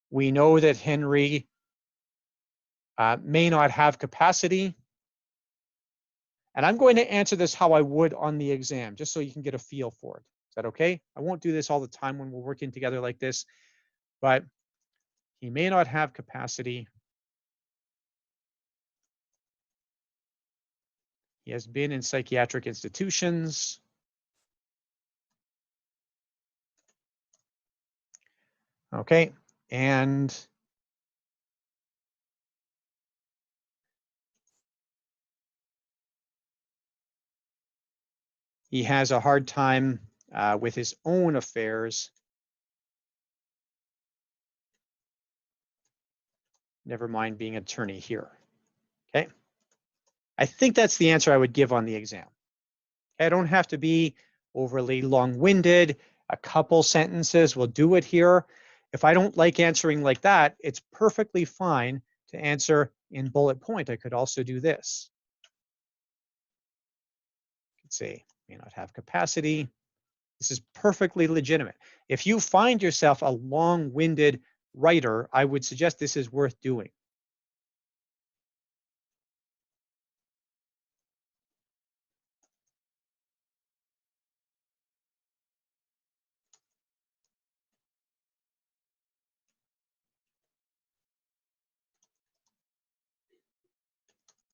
we know that Henry may not have capacity. And I'm going to answer this how I would on the exam, just so you can get a feel for it. Is that okay? I won't do this all the time when we're working together like this, but he may not have capacity. He has been in psychiatric institutions. Okay, and he has a hard time with his own affairs. Never mind being an attorney here. Okay, I think that's the answer I would give on the exam. Okay? I don't have to be overly long-winded. A couple sentences will do it here. If I don't like answering like that, it's perfectly fine to answer in bullet point. I could also do this. I could say, may not have capacity. This is perfectly legitimate. If you find yourself a long-winded writer, I would suggest this is worth doing.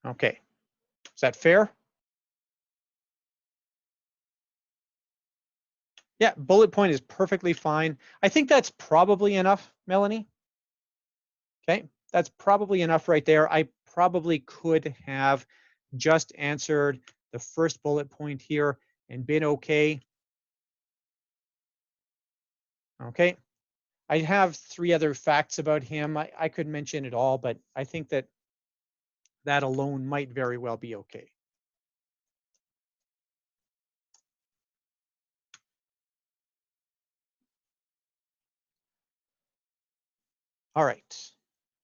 Okay, is that fair? Yeah, bullet point is perfectly fine. I think that's probably enough, Melanie. Okay, that's probably enough right there. I probably could have just answered the first bullet point here and been okay. Okay, I have 3 other facts about him. I could mention it all, but I think that that alone might very well be okay. All right,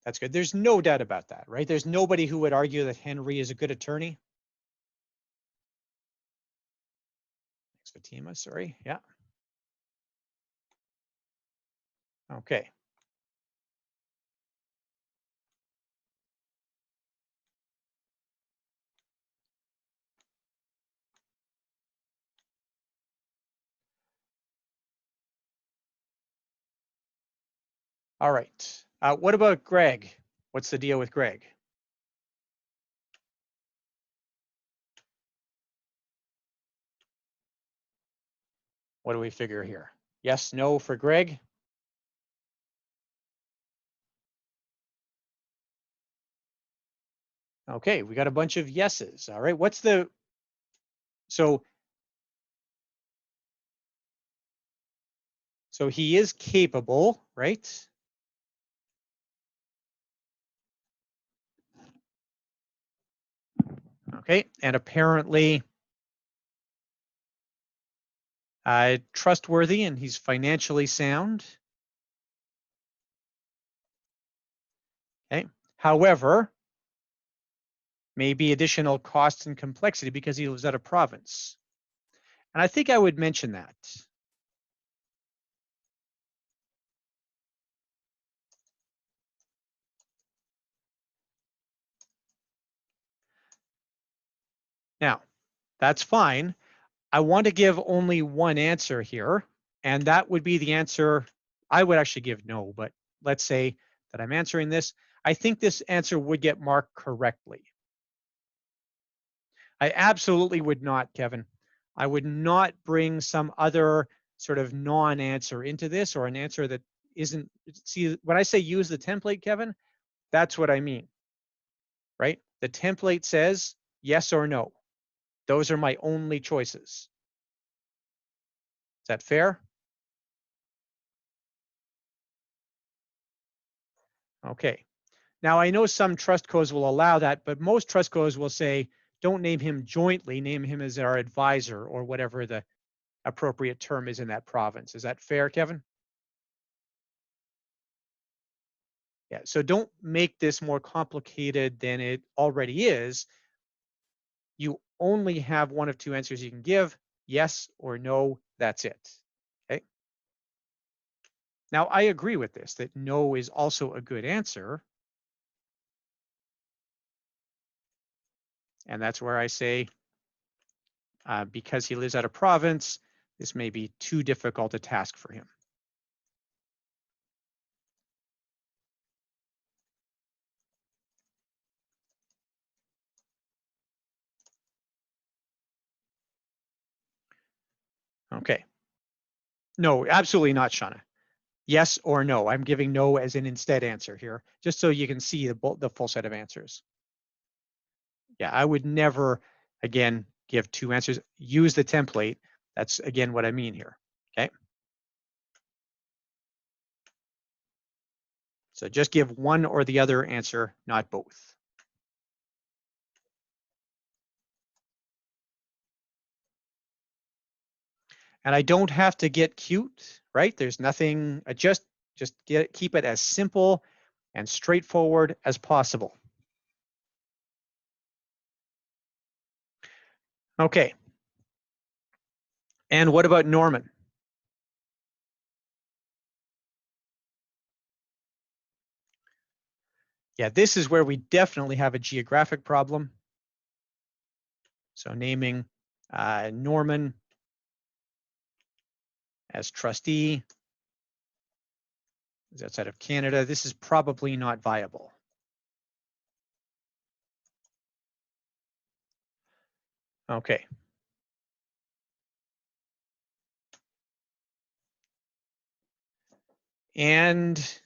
that's good. There's no doubt about that, right? There's nobody who would argue that Henry is a good attorney. Thanks, Fatima, sorry, yeah. Okay. All right, what about Greg? What's the deal with Greg? What do we figure here? Yes, no for Greg? Okay, we got a bunch of yeses. All right, what's the, so he is capable, right? Okay, and apparently trustworthy, and he's financially sound. Okay, however, maybe additional costs and complexity because he lives out of province. And I think I would mention that. Now, that's fine. I want to give only one answer here, and that would be the answer I would actually give no, but let's say that I'm answering this. I think this answer would get marked correctly. I absolutely would not, Kevin. I would not bring some other sort of non-answer into this, or an answer that isn't. See, when I say use the template, Kevin, that's what I mean, right? The template says yes or no. Those are my only choices. Is that fair? Okay. Now, I know some trust codes will allow that, but most trust codes will say, don't name him jointly, name him as our advisor, or whatever the appropriate term is in that province. Is that fair, Kevin? Yeah, so don't make this more complicated than it already is. You only have one of two answers you can give, yes or no, that's it. Okay. Now, I agree with this, that no is also a good answer. And that's where I say, because he lives out of province, this may be too difficult a task for him. Okay. No, absolutely not, Shauna. Yes or no. I'm giving no as an instead answer here, just so you can see the full set of answers. Yeah, I would never, again, give two answers. Use the template. That's, again, what I mean here. Okay. So just give one or the other answer, not both. And I don't have to get cute, right? There's nothing, just keep it as simple and straightforward as possible. Okay. And what about Norman? Yeah, this is where we definitely have a geographic problem. So naming Norman as trustee is outside of Canada. This is probably not viable. Okay. And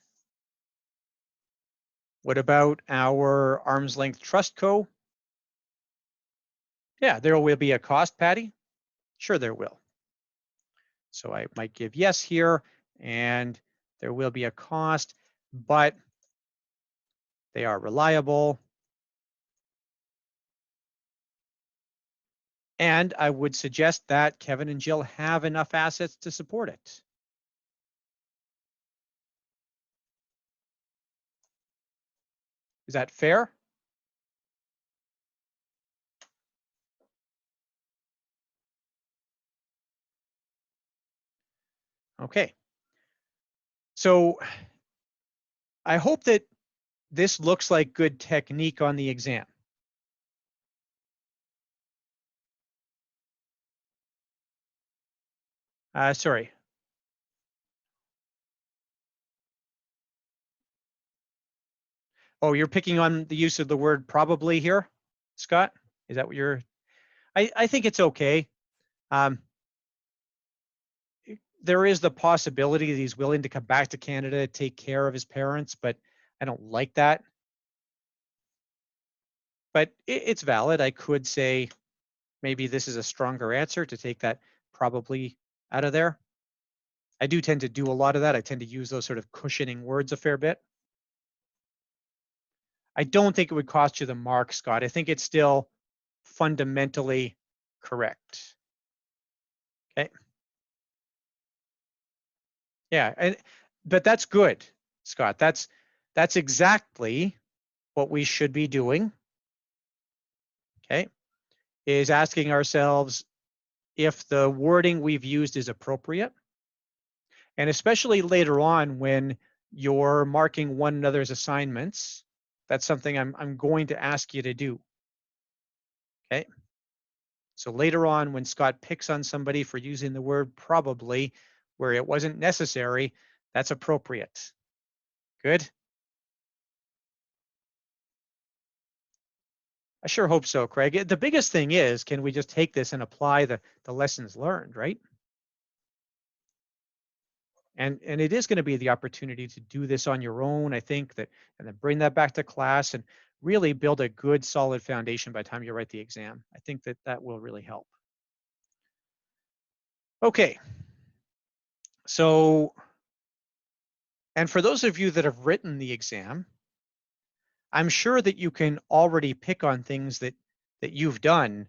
what about our arm's length trust co? Yeah, there will be a cost, Patty. Sure, there will. So I might give yes here, and there will be a cost, but they are reliable. And I would suggest that Kevin and Jill have enough assets to support it. Is that fair? Okay. So I hope that this looks like good technique on the exam. Sorry. Oh, you're picking on the use of the word probably here, Scott? Is that what you're? I think it's okay. There is the possibility that he's willing to come back to Canada to take care of his parents, but I don't like that. But it's valid. I could say maybe this is a stronger answer to take that probably out of there. I do tend to do a lot of that. I tend to use those sort of cushioning words a fair bit. I don't think it would cost you the mark, Scott. I think it's still fundamentally correct. Okay. Yeah, but that's good, Scott. That's exactly what we should be doing. Okay. Is asking ourselves if the wording we've used is appropriate. And especially later on when you're marking one another's assignments, that's something I'm going to ask you to do. Okay. So later on, when Scott picks on somebody for using the word probably where it wasn't necessary, that's appropriate. Good. I sure hope so, Craig. The biggest thing is, can we just take this and apply the lessons learned, right? And it is going to be the opportunity to do this on your own, I think, that and then bring that back to class and really build a good solid foundation by the time you write the exam. I think that that will really help. Okay. So, and for those of you that have written the exam, I'm sure that you can already pick on things that you've done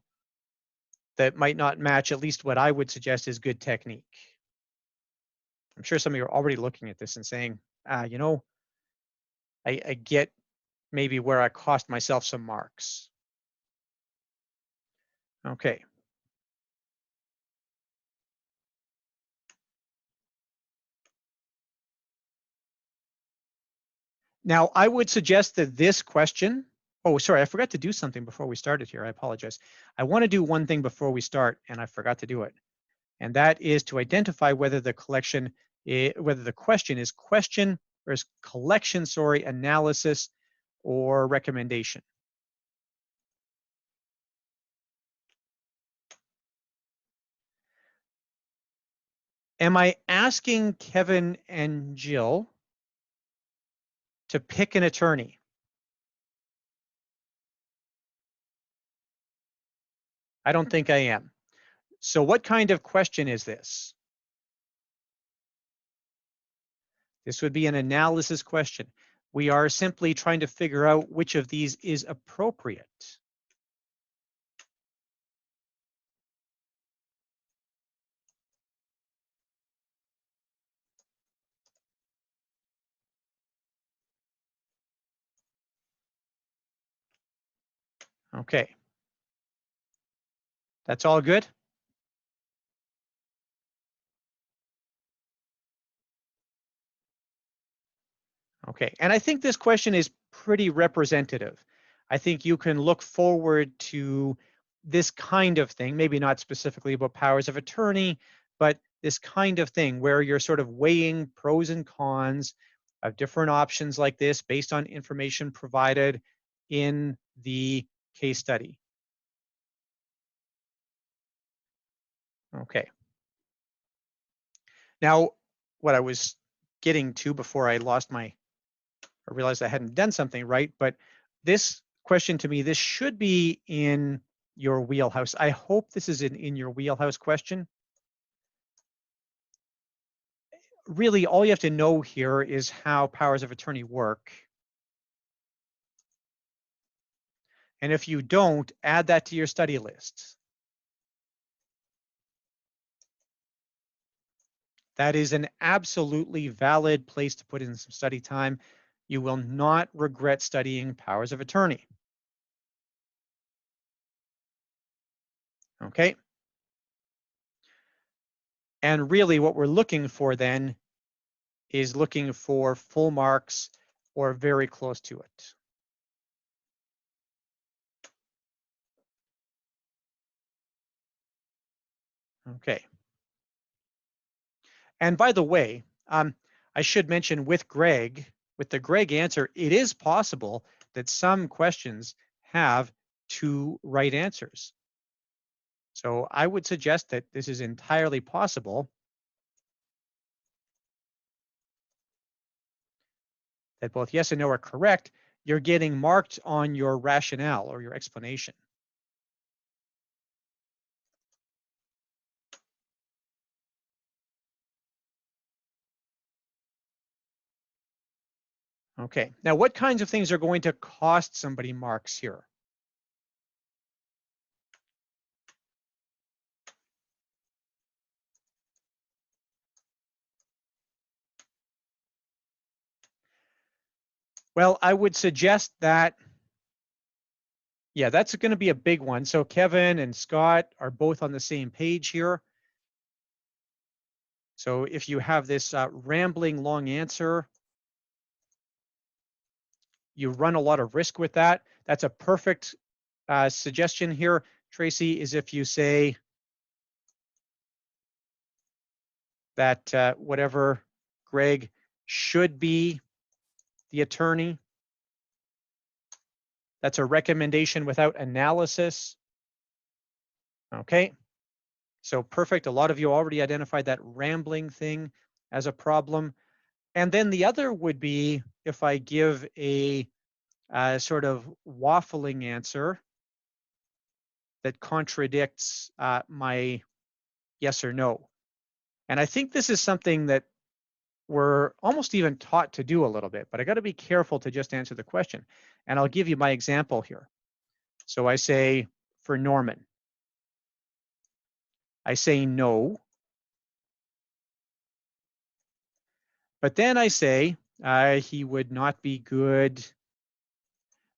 that might not match at least what I would suggest is good technique. I'm sure some of you are already looking at this and saying, you know, I get maybe where I cost myself some marks. Okay. Now, I would suggest that this question, oh, sorry, I forgot to do something before we started here. I apologize. I want to do one thing before we start, and I forgot to do it. And that is to identify whether the collection, whether the question is question or is collection, sorry, analysis or recommendation. Am I asking Kevin and Jill to pick an attorney? I don't think I am. So what kind of question is this? This would be an analysis question. We are simply trying to figure out which of these is appropriate. Okay. That's all good? Okay, and I think this question is pretty representative. I think you can look forward to this kind of thing, maybe not specifically about powers of attorney, but this kind of thing where you're sort of weighing pros and cons of different options like this based on information provided in the case study. Okay. Now, what I was getting to before I lost my I realized I hadn't done something right, but this question to me, this should be in your wheelhouse. I hope this is in your wheelhouse question. Really, all you have to know here is how powers of attorney work. And if you don't, add that to your study list. That is an absolutely valid place to put in some study time. You will not regret studying powers of attorney. Okay. And really what we're looking for then is looking for full marks or very close to it. Okay. And by the way, I should mention with the Greg answer, it is possible that some questions have two right answers. So I would suggest that this is entirely possible that both yes and no are correct. You're getting marked on your rationale or your explanation. Okay, now what kinds of things are going to cost somebody marks here? Well, I would suggest that, yeah, that's going to be a big one. So Kevin and Scott are both on the same page here. So if you have this rambling long answer, you run a lot of risk with that. That's a perfect suggestion here, Tracy, is if you say that whatever Greg should be the attorney. That's a recommendation without analysis. Okay, so perfect. A lot of you already identified that rambling thing as a problem. And then the other would be if I give a sort of waffling answer that contradicts my yes or no. And I think this is something that we're almost even taught to do a little bit, but I got to be careful to just answer the question. And I'll give you my example here. So I say for Norman, I say no, but then I say he would not be good,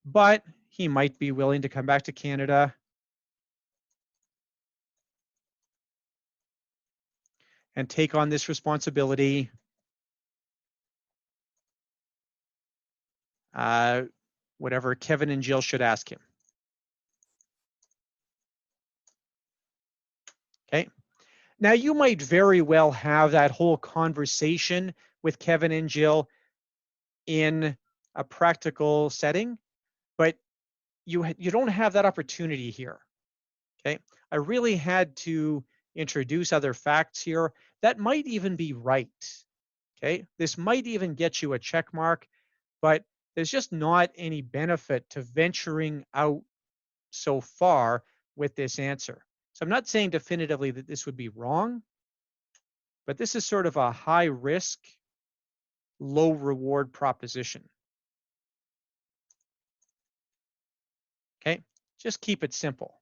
but he might be willing to come back to Canada and take on this responsibility. Whatever Kevin and Jill should ask him. Okay. Now you might very well have that whole conversation with Kevin and Jill in a practical setting, but you don't have that opportunity here. Okay. I really had to introduce other facts here that might even be right. Okay. This might even get you a check mark, but there's just not any benefit to venturing out so far with this answer. So I'm not saying definitively that this would be wrong, but this is sort of a high risk, low reward proposition. Okay, just keep it simple.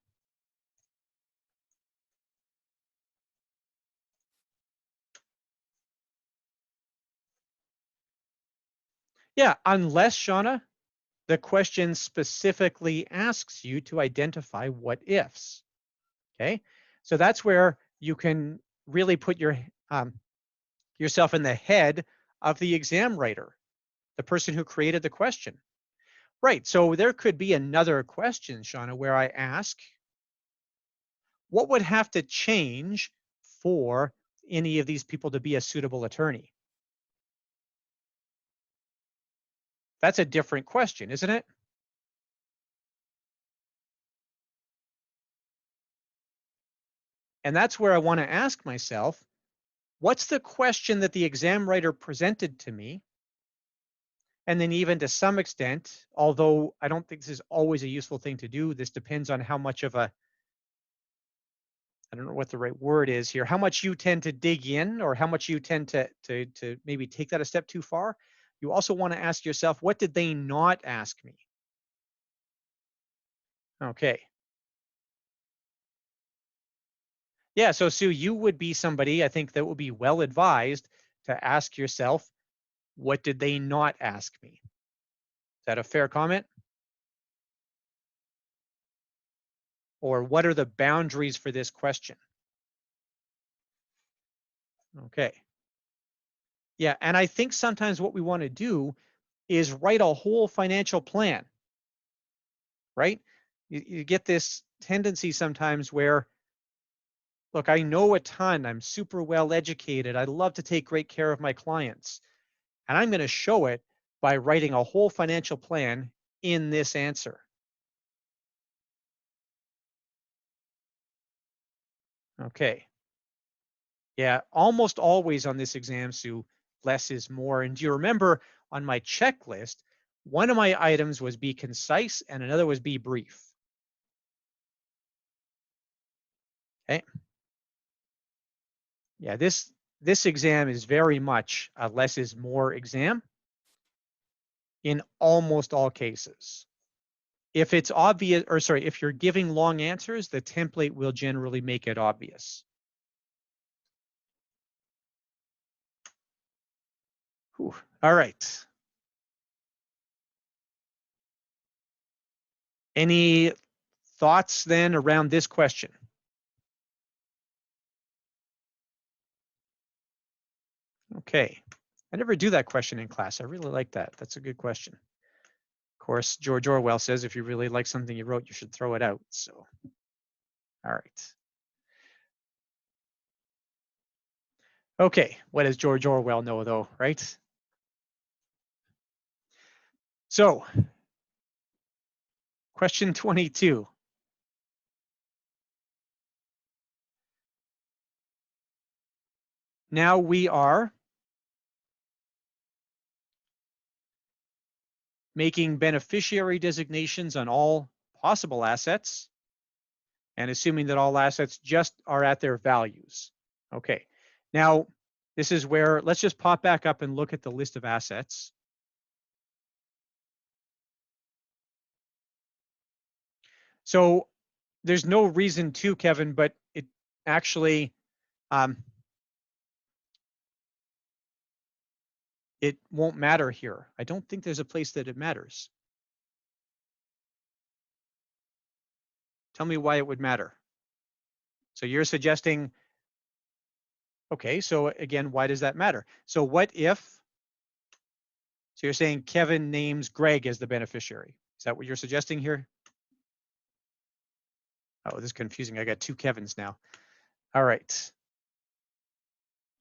Yeah, unless, Shauna, the question specifically asks you to identify what ifs. Okay, so that's where you can really put yourself in the head of the exam writer, the person who created the question. Right, so there could be another question, Shauna, where I ask, what would have to change for any of these people to be a suitable attorney? That's a different question, isn't it? And that's where I want to ask myself, what's the question that the exam writer presented to me? And then even to some extent, although I don't think this is always a useful thing to do, this depends on how much of a, I don't know what the right word is here, how much you tend to dig in or how much you tend to maybe take that a step too far. You also want to ask yourself, what did they not ask me? Okay. Yeah, so Sue, you would be somebody I think that would be well advised to ask yourself, what did they not ask me? Is that a fair comment? Or what are the boundaries for this question? Okay. Yeah, and I think sometimes what we want to do is write a whole financial plan, right? You get this tendency sometimes where, look, I know a ton, I'm super well educated, I love to take great care of my clients, and I'm going to show it by writing a whole financial plan in this answer. Okay. Yeah, almost always on this exam, Sue, less is more. And do you remember on my checklist, one of my items was be concise and another was be brief. Okay. Yeah, this exam is very much a less is more exam in almost all cases. If it's obvious, or sorry, if you're giving long answers, the template will generally make it obvious. Whew. All right. Any thoughts then around this question? Okay. I never do that question in class. I really like that. That's a good question. Of course, George Orwell says if you really like something you wrote, you should throw it out. So, all right. Okay. What does George Orwell know, though, right? So, Question 22. Now we are making beneficiary designations on all possible assets and assuming that all assets just are at their values. Okay, now this is where, let's just pop back up and look at the list of assets. So there's no reason to, Kevin, but it actually, it won't matter here. I don't think there's a place that it matters. Tell me why it would matter. So you're suggesting, okay, so again, why does that matter? So what if, so you're saying Kevin names Greg as the beneficiary. Is that what you're suggesting here? Oh, this is confusing. I got two Kevins now. All right.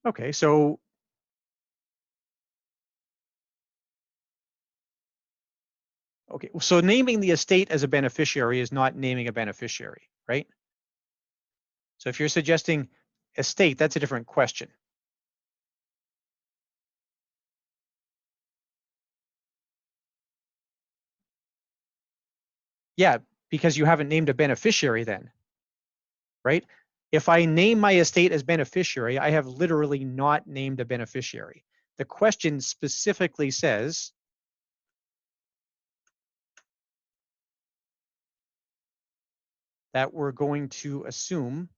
Okay, so okay, so naming the estate as a beneficiary is not naming a beneficiary, right? So if you're suggesting estate, that's a different question. Yeah, because you haven't named a beneficiary then, right? If I name my estate as beneficiary, I have literally not named a beneficiary. The question specifically says that we're going to assume.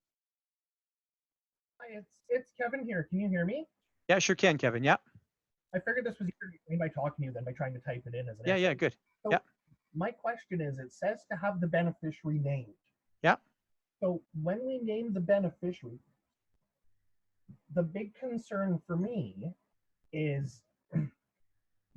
Hi, it's Kevin here. Can you hear me? Yeah, sure can, Kevin. Yeah. I figured this was easier by talking to you than by trying to type it in as an Yeah, essay. yeah, good. So yeah. My question is, it says to have the beneficiary named. Yeah. So when we name the beneficiary, the big concern for me is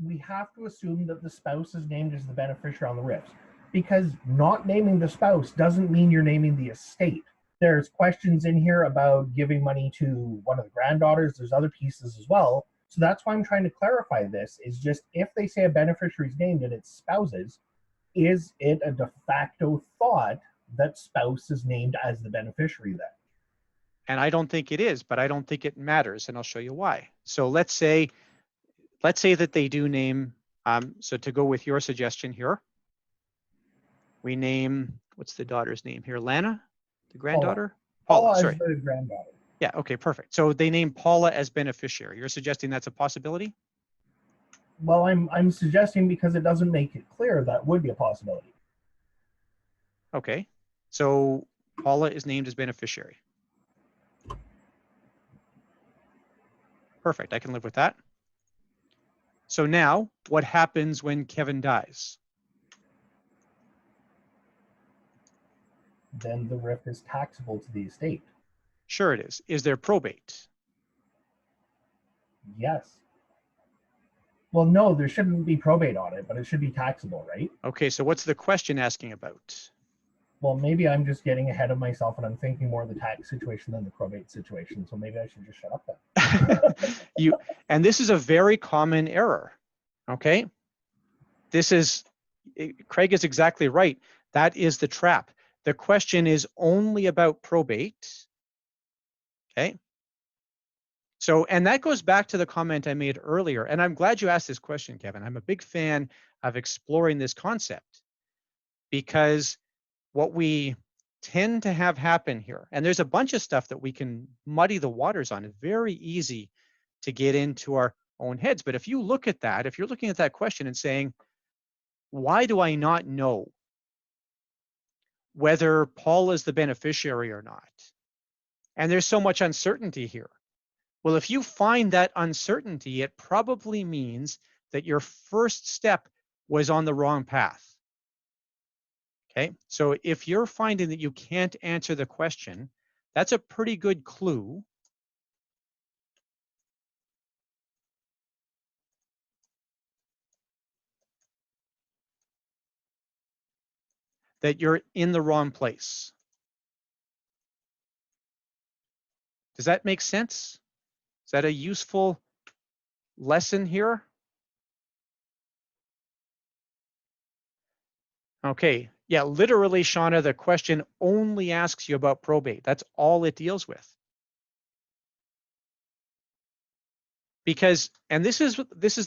we have to assume that the spouse is named as the beneficiary on the RIFs, because not naming the spouse doesn't mean you're naming the estate. There's questions in here about giving money to one of the granddaughters. There's other pieces as well. So that's why I'm trying to clarify this, is just if they say a beneficiary is named and it's spouses, is it a de facto thought that spouse is named as the beneficiary then? And I don't think it is, but I don't think it matters, and I'll show you why. So let's say that they do name, so to go with your suggestion here, we name, what's the daughter's name here? Lana, the granddaughter? Paula, sorry. Is the granddaughter. Yeah, okay, perfect. So they name Paula as beneficiary. You're suggesting that's a possibility? Well, I'm suggesting, because it doesn't make it clear, that would be a possibility. Okay, so Paula is named as beneficiary. Perfect, I can live with that. So now, what happens when Kevin dies? Then the RIF is taxable to the estate. Sure it is. Is there probate? Yes. Well, no, there shouldn't be probate on it, but it should be taxable, right? Okay, so what's the question asking about? Well, maybe I'm just getting ahead of myself and I'm thinking more of the tax situation than the probate situation. So maybe I should just shut up then. And this is a very common error. Okay. Craig is exactly right. That is the trap. The question is only about probate. Okay. So, and that goes back to the comment I made earlier. And I'm glad you asked this question, Kevin. I'm a big fan of exploring this concept, because what we tend to have happen here, and there's a bunch of stuff that we can muddy the waters on. It's very easy to get into our own heads. But if you look at that, if you're looking at that question and saying, why do I not know whether Paul is the beneficiary or not? And there's so much uncertainty here. Well, if you find that uncertainty, it probably means that your first step was on the wrong path. Okay, so if you're finding that you can't answer the question, that's a pretty good clue that you're in the wrong place. Does that make sense? Is that a useful lesson here? Okay, Yeah, literally, Shauna, the question only asks you about probate. That's all it deals with. Because, and this is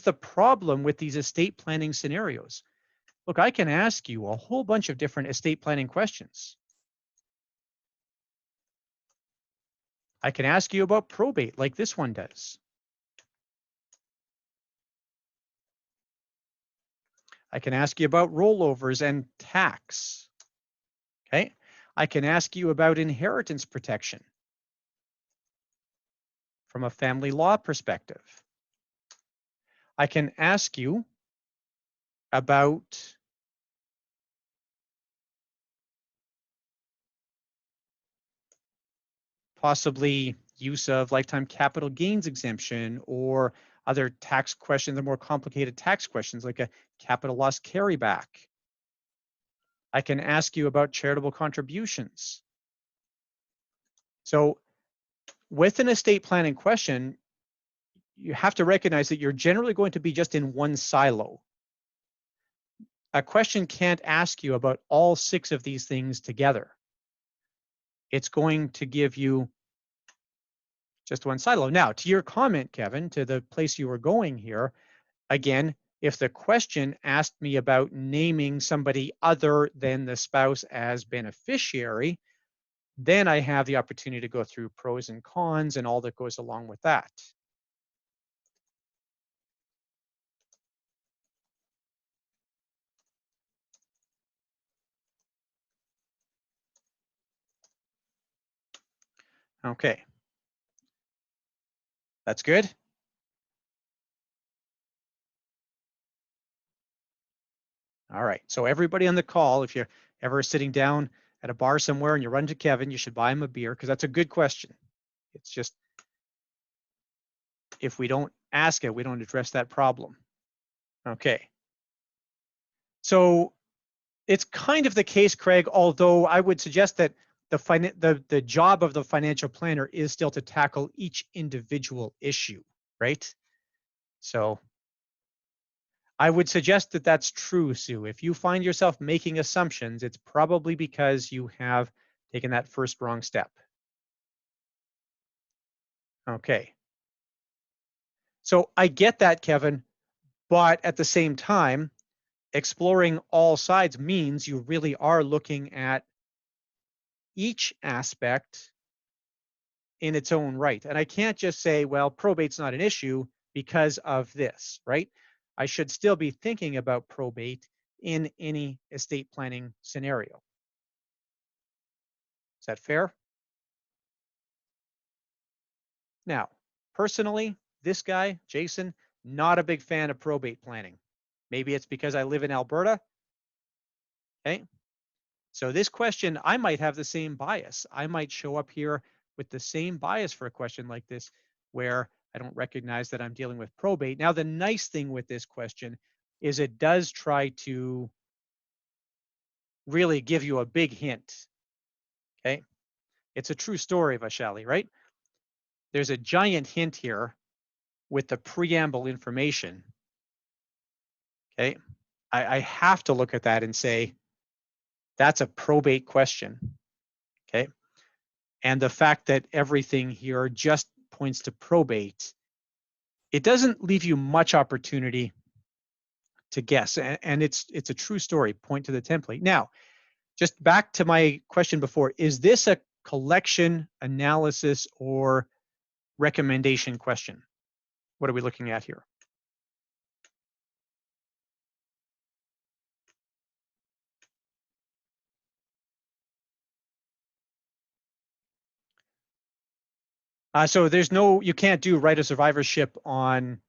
the problem with these estate planning scenarios. Look, I can ask you a whole bunch of different estate planning questions. I can ask you about probate like this one does. I can ask you about rollovers and tax. Okay. I can ask you about inheritance protection from a family law perspective. I can ask you about possibly use of lifetime capital gains exemption or other tax questions, the more complicated tax questions like a capital loss carryback. I can ask you about charitable contributions. So with an estate planning question, you have to recognize that you're generally going to be just in one silo. A question can't ask you about all 6 of these things together. It's going to give you just one silo. Now, to your comment, Kevin, to the place you were going here, again, if the question asked me about naming somebody other than the spouse as beneficiary, then I have the opportunity to go through pros and cons and all that goes along with that. Okay. That's good. All right. So everybody on the call, if you're ever sitting down at a bar somewhere and you run to Kevin, you should buy him a beer because that's a good question. It's just, if we don't ask it, we don't address that problem. Okay. So it's kind of the case, Craig, although I would suggest that the job of the financial planner is still to tackle each individual issue, right? So I would suggest that that's true, Sue. If you find yourself making assumptions, it's probably because you have taken that first wrong step. Okay. So I get that, Kevin, but at the same time, exploring all sides means you really are looking at each aspect in its own right. And I can't just say, well, probate's not an issue because of this, right? I should still be thinking about probate in any estate planning scenario. Is that fair? Now, personally, this guy, Jason, not a big fan of probate planning. Maybe it's because I live in Alberta. Okay. So this question, I might have the same bias. I might show up here with the same bias for a question like this, where I don't recognize that I'm dealing with probate. Now, the nice thing with this question is it does try to really give you a big hint. Okay. It's a true story, Vaishali, right? There's a giant hint here with the preamble information. Okay. I have to look at that and say, that's a probate question. Okay. And the fact that everything here just points to probate, it doesn't leave you much opportunity to guess. And it's a true story. Point to the template. Now, just back to my question before, is this a collection, analysis, or recommendation question? What are we looking at here? So there's no, you can't do right of survivorship on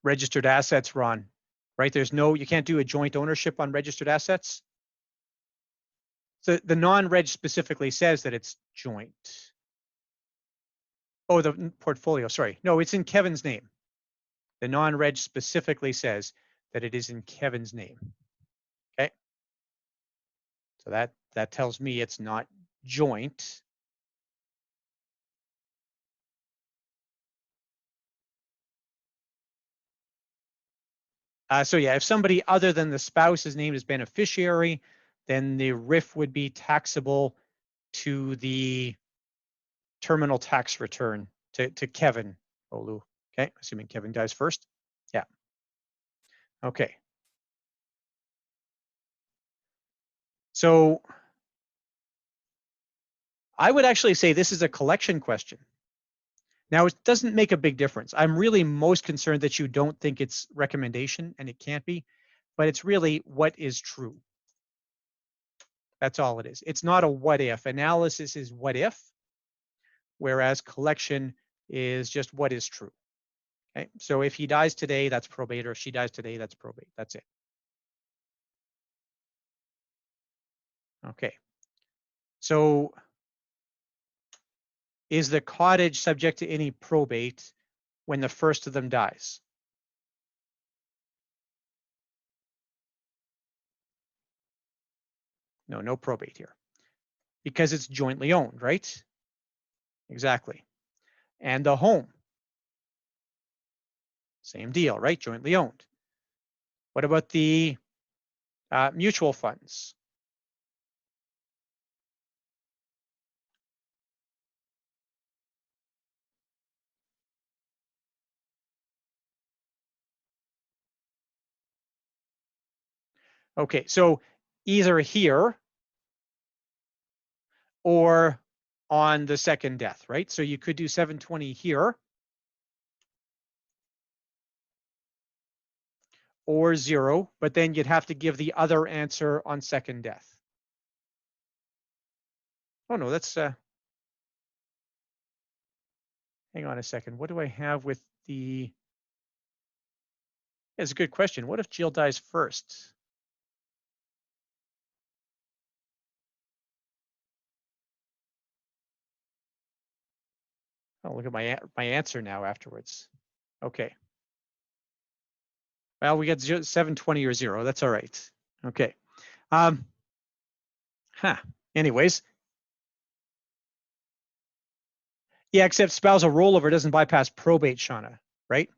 registered assets, Ron, right? There's no, you can't do a joint ownership on registered assets. So the non-reg specifically says that it's joint. Oh, the portfolio, sorry. No, it's in Kevin's name. The non-reg specifically says that it is in Kevin's name. Okay. So that tells me it's not joint. So yeah, if somebody other than the spouse is named as beneficiary, then the RIF would be taxable to the terminal tax return to Kevin Olu. Okay, assuming Kevin dies first. Yeah. Okay. So I would actually say this is a collection question. Now, it doesn't make a big difference. I'm really most concerned that you don't think it's recommendation, and it can't be, but it's really what is true. That's all it is. It's not a what if. Analysis is what if, whereas collection is just what is true. Okay, so if he dies today, that's probate, or if she dies today, that's probate. That's it. Okay. So is the cottage subject to any probate when the first of them dies? No, no probate here because it's jointly owned, right? Exactly. And the home, same deal, right? Jointly owned. What about the mutual funds? Okay, so either here or on the second death, right? So you could do 720 here or 0, but then you'd have to give the other answer on second death. Oh no, that's hang on a second. What do I have with the? It's a good question. What if Jill dies first? Oh, look at my answer now afterwards. Okay. Well, we got 720 or 0. That's all right. Okay. Anyways. Yeah, except spousal rollover doesn't bypass probate, Shauna, right?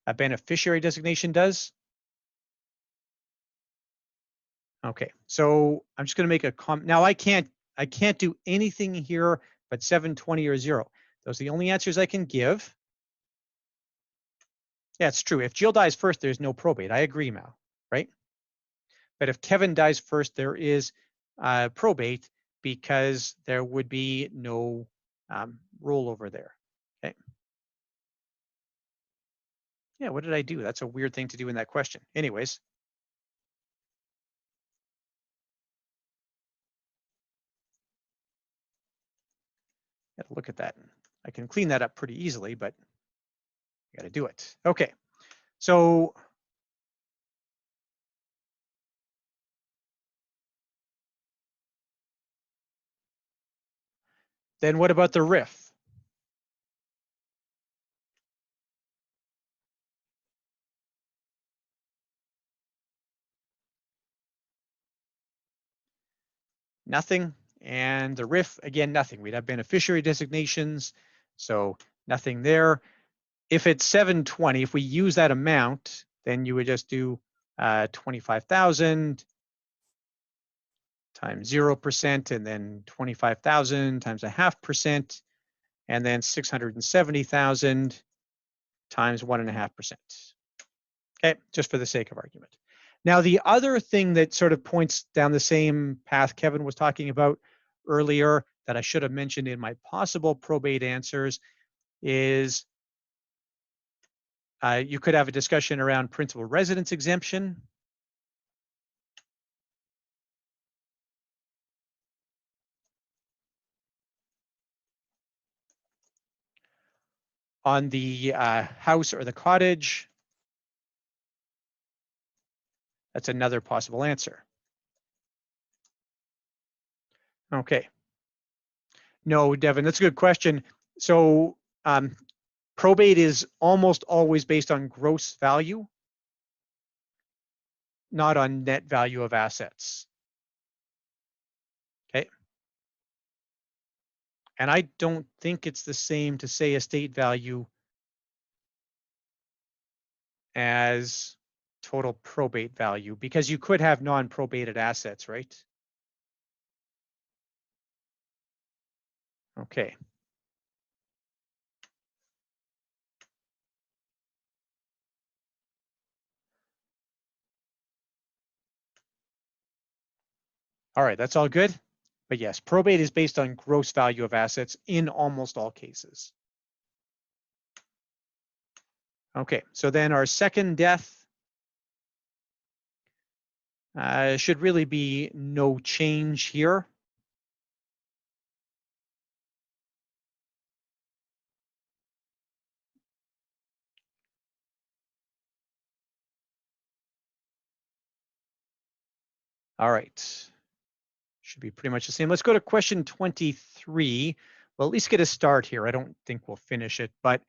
A beneficiary designation does. Okay, so I'm just going to make a comment. Now I can't do anything here but 720 or 0. Those are the only answers I can give. Yeah, it's true. If Jill dies first, there's no probate. I agree, Mal, right? But if Kevin dies first, there is probate because there would be no rollover there. Okay. Yeah, what did I do? That's a weird thing to do in that question. Anyways. Look at that. I can clean that up pretty easily, but I got to do it. Okay. So then what about the RIF? Nothing. And the RIF, again, nothing. We'd have beneficiary designations, so nothing there. If it's 720, if we use that amount, then you would just do 25,000 times 0%, and then 25,000 times 0.5%, and then 670,000 times 1.5%. Okay, just for the sake of argument. Now, the other thing that sort of points down the same path Kevin was talking about earlier that I should have mentioned in my possible probate answers is you could have a discussion around principal residence exemption. On the house or the cottage. That's another possible answer. Okay. No, Devin, that's a good question. So probate is almost always based on gross value, not on net value of assets. Okay. And I don't think it's the same to say estate value as total probate value because you could have non-probated assets, right? Okay. All right, that's all good. But yes, probate is based on gross value of assets in almost all cases. Okay, so then our second death should really be no change here. All right, should be pretty much the same. Let's go to question 23. We'll at least get a start here. I don't think we'll finish it, but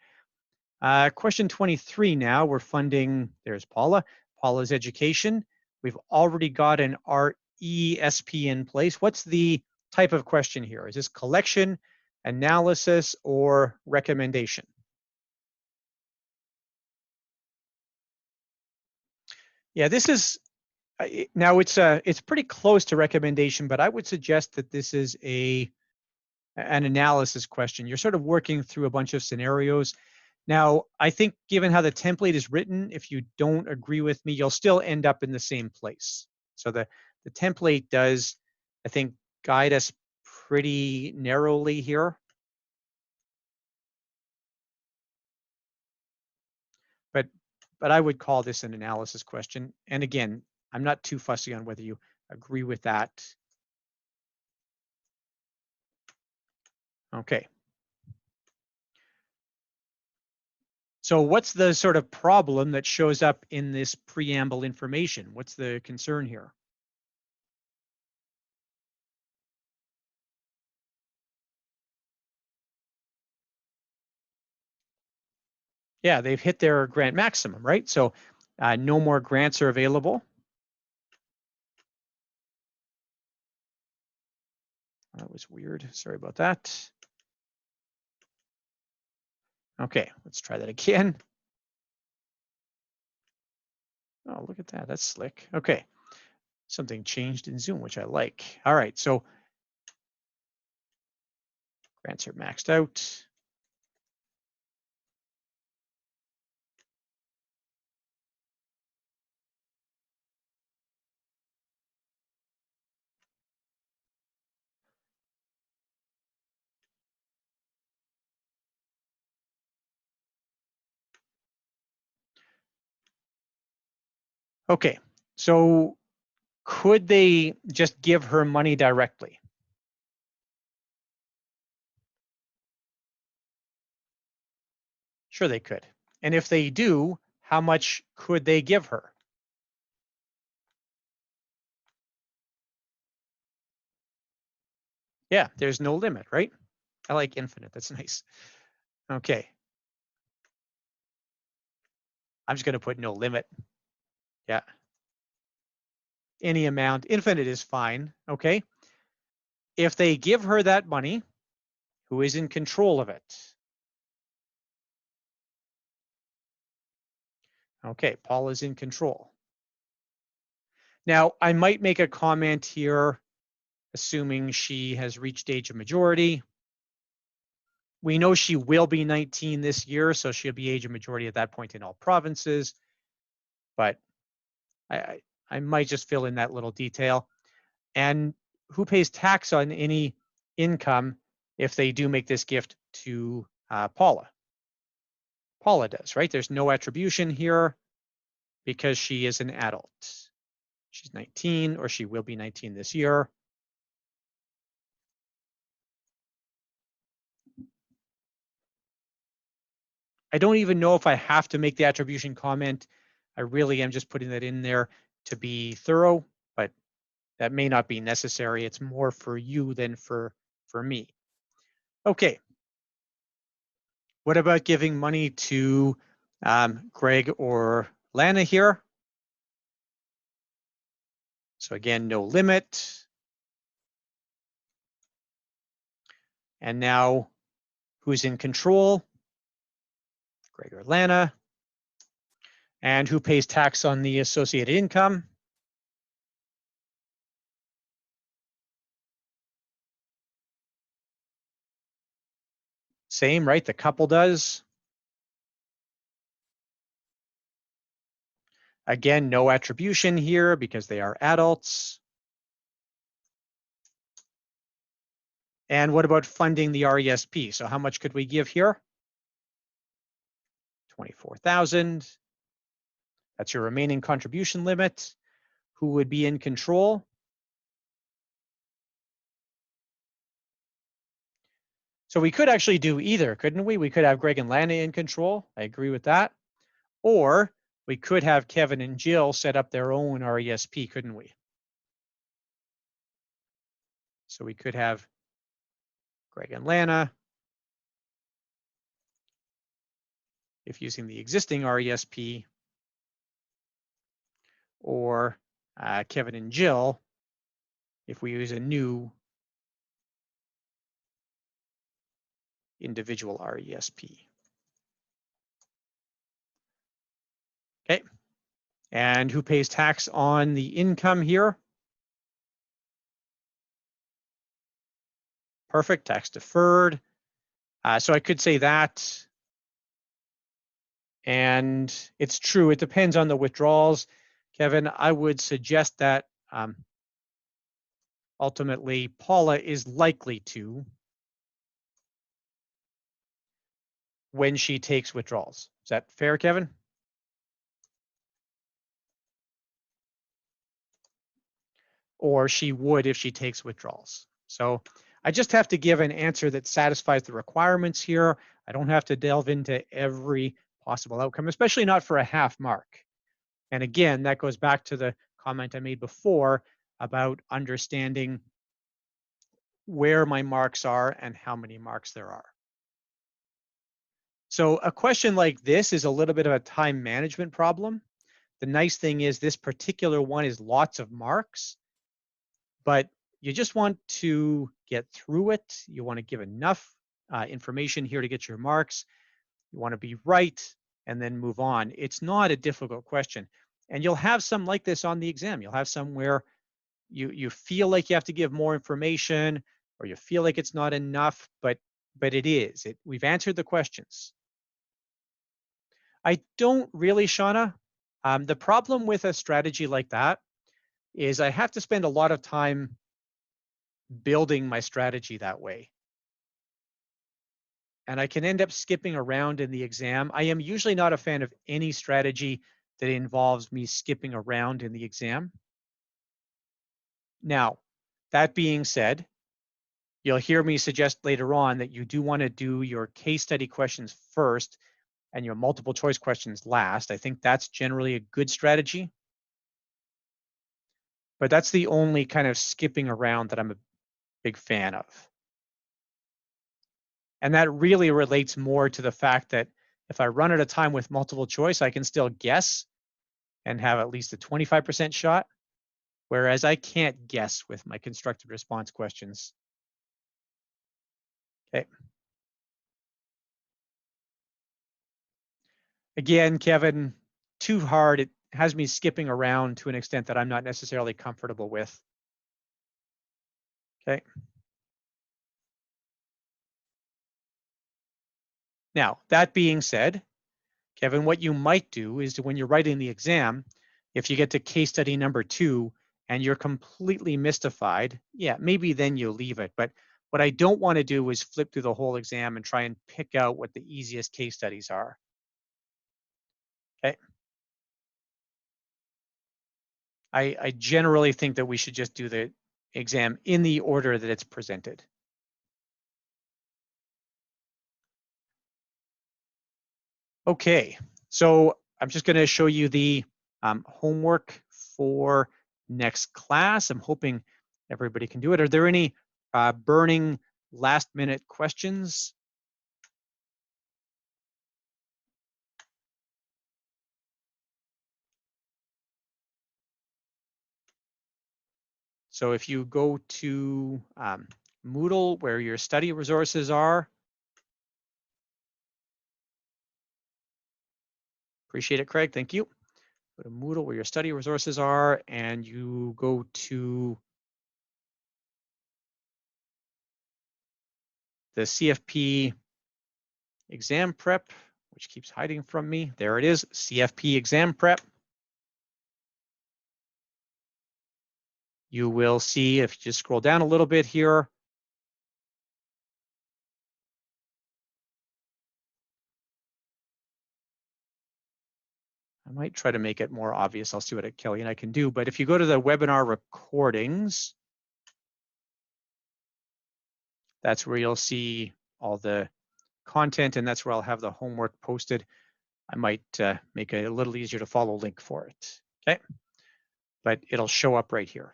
question 23 now, we're funding, there's Paula, Paula's education. We've already got an RESP in place. What's the type of question here? Is this collection, analysis, or recommendation? Yeah, this is, now it's pretty close to recommendation, but I would suggest that this is an analysis question. You're sort of working through a bunch of scenarios. Now, I think given how the template is written, if you don't agree with me, you'll still end up in the same place. So the template does, I think, guide us pretty narrowly here. But I would call this an analysis question. And again, I'm not too fussy on whether you agree with that. Okay. So what's the sort of problem that shows up in this preamble information? What's the concern here? Yeah, they've hit their grant maximum, right? So no more grants are available. That was weird. Sorry about that. Okay, let's try that again. Oh, look at that. That's slick. Okay. Something changed in Zoom, which I like. All right, so grants are maxed out. Okay, so could they just give her money directly? Sure, they could. And if they do, how much could they give her? Yeah, there's no limit, right? I like infinite. That's nice. Okay. I'm just going to put no limit. Yeah. Any amount. Infinite is fine. Okay. If they give her that money, who is in control of it? Okay, Paul is in control. Now, I might make a comment here, assuming she has reached age of majority. We know she will be 19 this year, so she'll be age of majority at that point in all provinces. But I might just fill in that little detail. And who pays tax on any income if they do make this gift to Paula? Paula does, right? There's no attribution here because she is an adult. She's 19, or she will be 19 this year. I don't even know if I have to make the attribution comment. I really am just putting that in there to be thorough, but that may not be necessary. It's more for you than for me. Okay. What about giving money to Greg or Lana here? So again, no limit. And now who's in control? Greg or Lana. And who pays tax on the associated income? Same, right? The couple does. Again, no attribution here because they are adults. And what about funding the RESP? So how much could we give here? 24,000. That's your remaining contribution limit. Who would be in control? So we could actually do either, couldn't we? We could have Greg and Lana in control. I agree with that. Or we could have Kevin and Jill set up their own RESP, couldn't we? So we could have Greg and Lana, if using the existing RESP, or Kevin and Jill, if we use a new individual RESP. Okay. And who pays tax on the income here? Perfect, tax deferred. So I could say that. And it's true, it depends on the withdrawals. Kevin, I would suggest that ultimately Paula is likely to when she takes withdrawals. Is that fair, Kevin? Or she would if she takes withdrawals. So I just have to give an answer that satisfies the requirements here. I don't have to delve into every possible outcome, especially not for a half mark. And again, that goes back to the comment I made before about understanding where my marks are and how many marks there are. So a question like this is a little bit of a time management problem. The nice thing is this particular one is lots of marks, but you just want to get through it. You want to give enough information here to get your marks. You want to be right and then move on. It's not a difficult question. And you'll have some like this on the exam. You'll have some where you feel like you have to give more information or you feel like it's not enough, but it is. We've answered the questions. I don't really, Shauna. The problem with a strategy like that is I have to spend a lot of time building my strategy that way. And I can end up skipping around in the exam. I am usually not a fan of any strategy that involves me skipping around in the exam. Now, that being said, you'll hear me suggest later on that you do want to do your case study questions first and your multiple choice questions last. I think that's generally a good strategy. But that's the only kind of skipping around that I'm a big fan of. And that really relates more to the fact that if I run at a time with multiple choice, I can still guess and have at least a 25% shot, whereas I can't guess with my constructed response questions. Okay. Again, Kevin, too hard. It has me skipping around to an extent that I'm not necessarily comfortable with. Okay. Now, that being said, Kevin, what you might do is when you're writing the exam, if you get to case study number 2 and you're completely mystified, yeah, maybe then you leave it. But what I don't want to do is flip through the whole exam and try and pick out what the easiest case studies are. Okay. I generally think that we should just do the exam in the order that it's presented. Okay, so I'm just going to show you the homework for next class. I'm hoping everybody can do it. Are there any burning last minute questions? So if you go to Moodle where your study resources are, appreciate it, Craig, thank you. Go to Moodle where your study resources are and you go to the CFP exam prep, which keeps hiding from me. There it is, CFP exam prep. You will see, if you just scroll down a little bit here, I might try to make it more obvious. I'll see what Kelly and I can do. But if you go to the webinar recordings, that's where you'll see all the content, and that's where I'll have the homework posted. I might make it a little easier to follow link for it, okay? But it'll show up right here.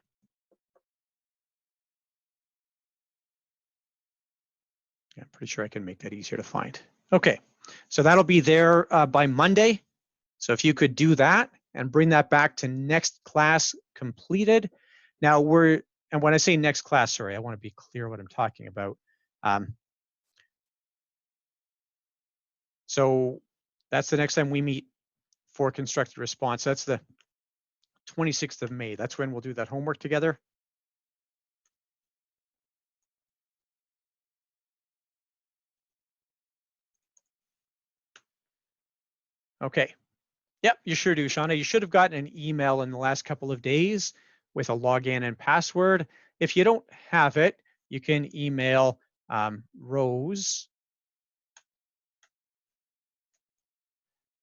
Yeah, I'm pretty sure I can make that easier to find. Okay, so that'll be there by Monday. So if you could do that and bring that back to next class completed. Now and when I say next class, sorry, I want to be clear what I'm talking about. So that's the next time we meet for constructed response. That's the 26th of May. That's when we'll do that homework together. Okay. Yep, you sure do, Shauna. You should have gotten an email in the last couple of days with a login and password. If you don't have it, you can email Rose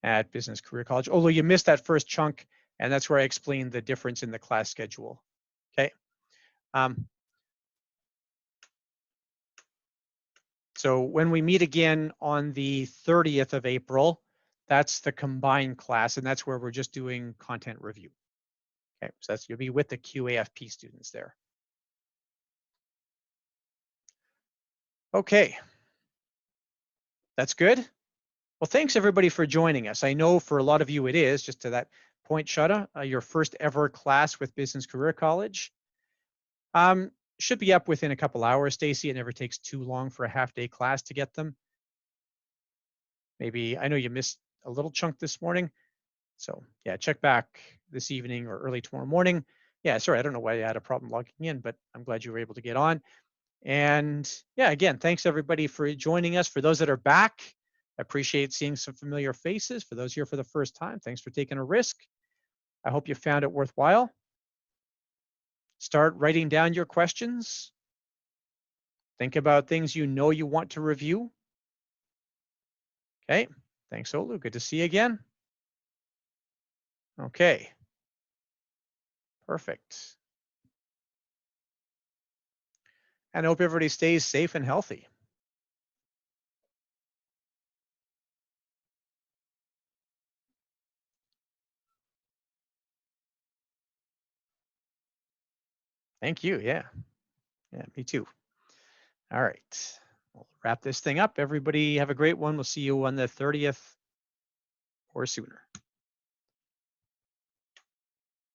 at Business Career College. Although you missed that first chunk, and that's where I explained the difference in the class schedule. Okay. So when we meet again on the 30th of April, that's the combined class, and that's where we're just doing content review. Okay, so you'll be with the QAFP students there. Okay, that's good. Well, thanks everybody for joining us. I know for a lot of you it is, just to that point, Shada, your first ever class with Business Career College. Should be up within a couple hours, Stacy. It never takes too long for a half-day class to get them. Maybe, I know you missed a little chunk this morning. So yeah, check back this evening or early tomorrow morning. Yeah, sorry, I don't know why you had a problem logging in, but I'm glad you were able to get on. And yeah, again, thanks everybody for joining us. For those that are back, I appreciate seeing some familiar faces. For those here for the first time, thanks for taking a risk. I hope you found it worthwhile. Start writing down your questions. Think about things you know you want to review. Okay, thanks, Olu. Good to see you again. Okay, perfect. And I hope everybody stays safe and healthy. Thank you. Yeah, me too. All right, we'll wrap this thing up. Everybody have a great one. We'll see you on the 30th or sooner.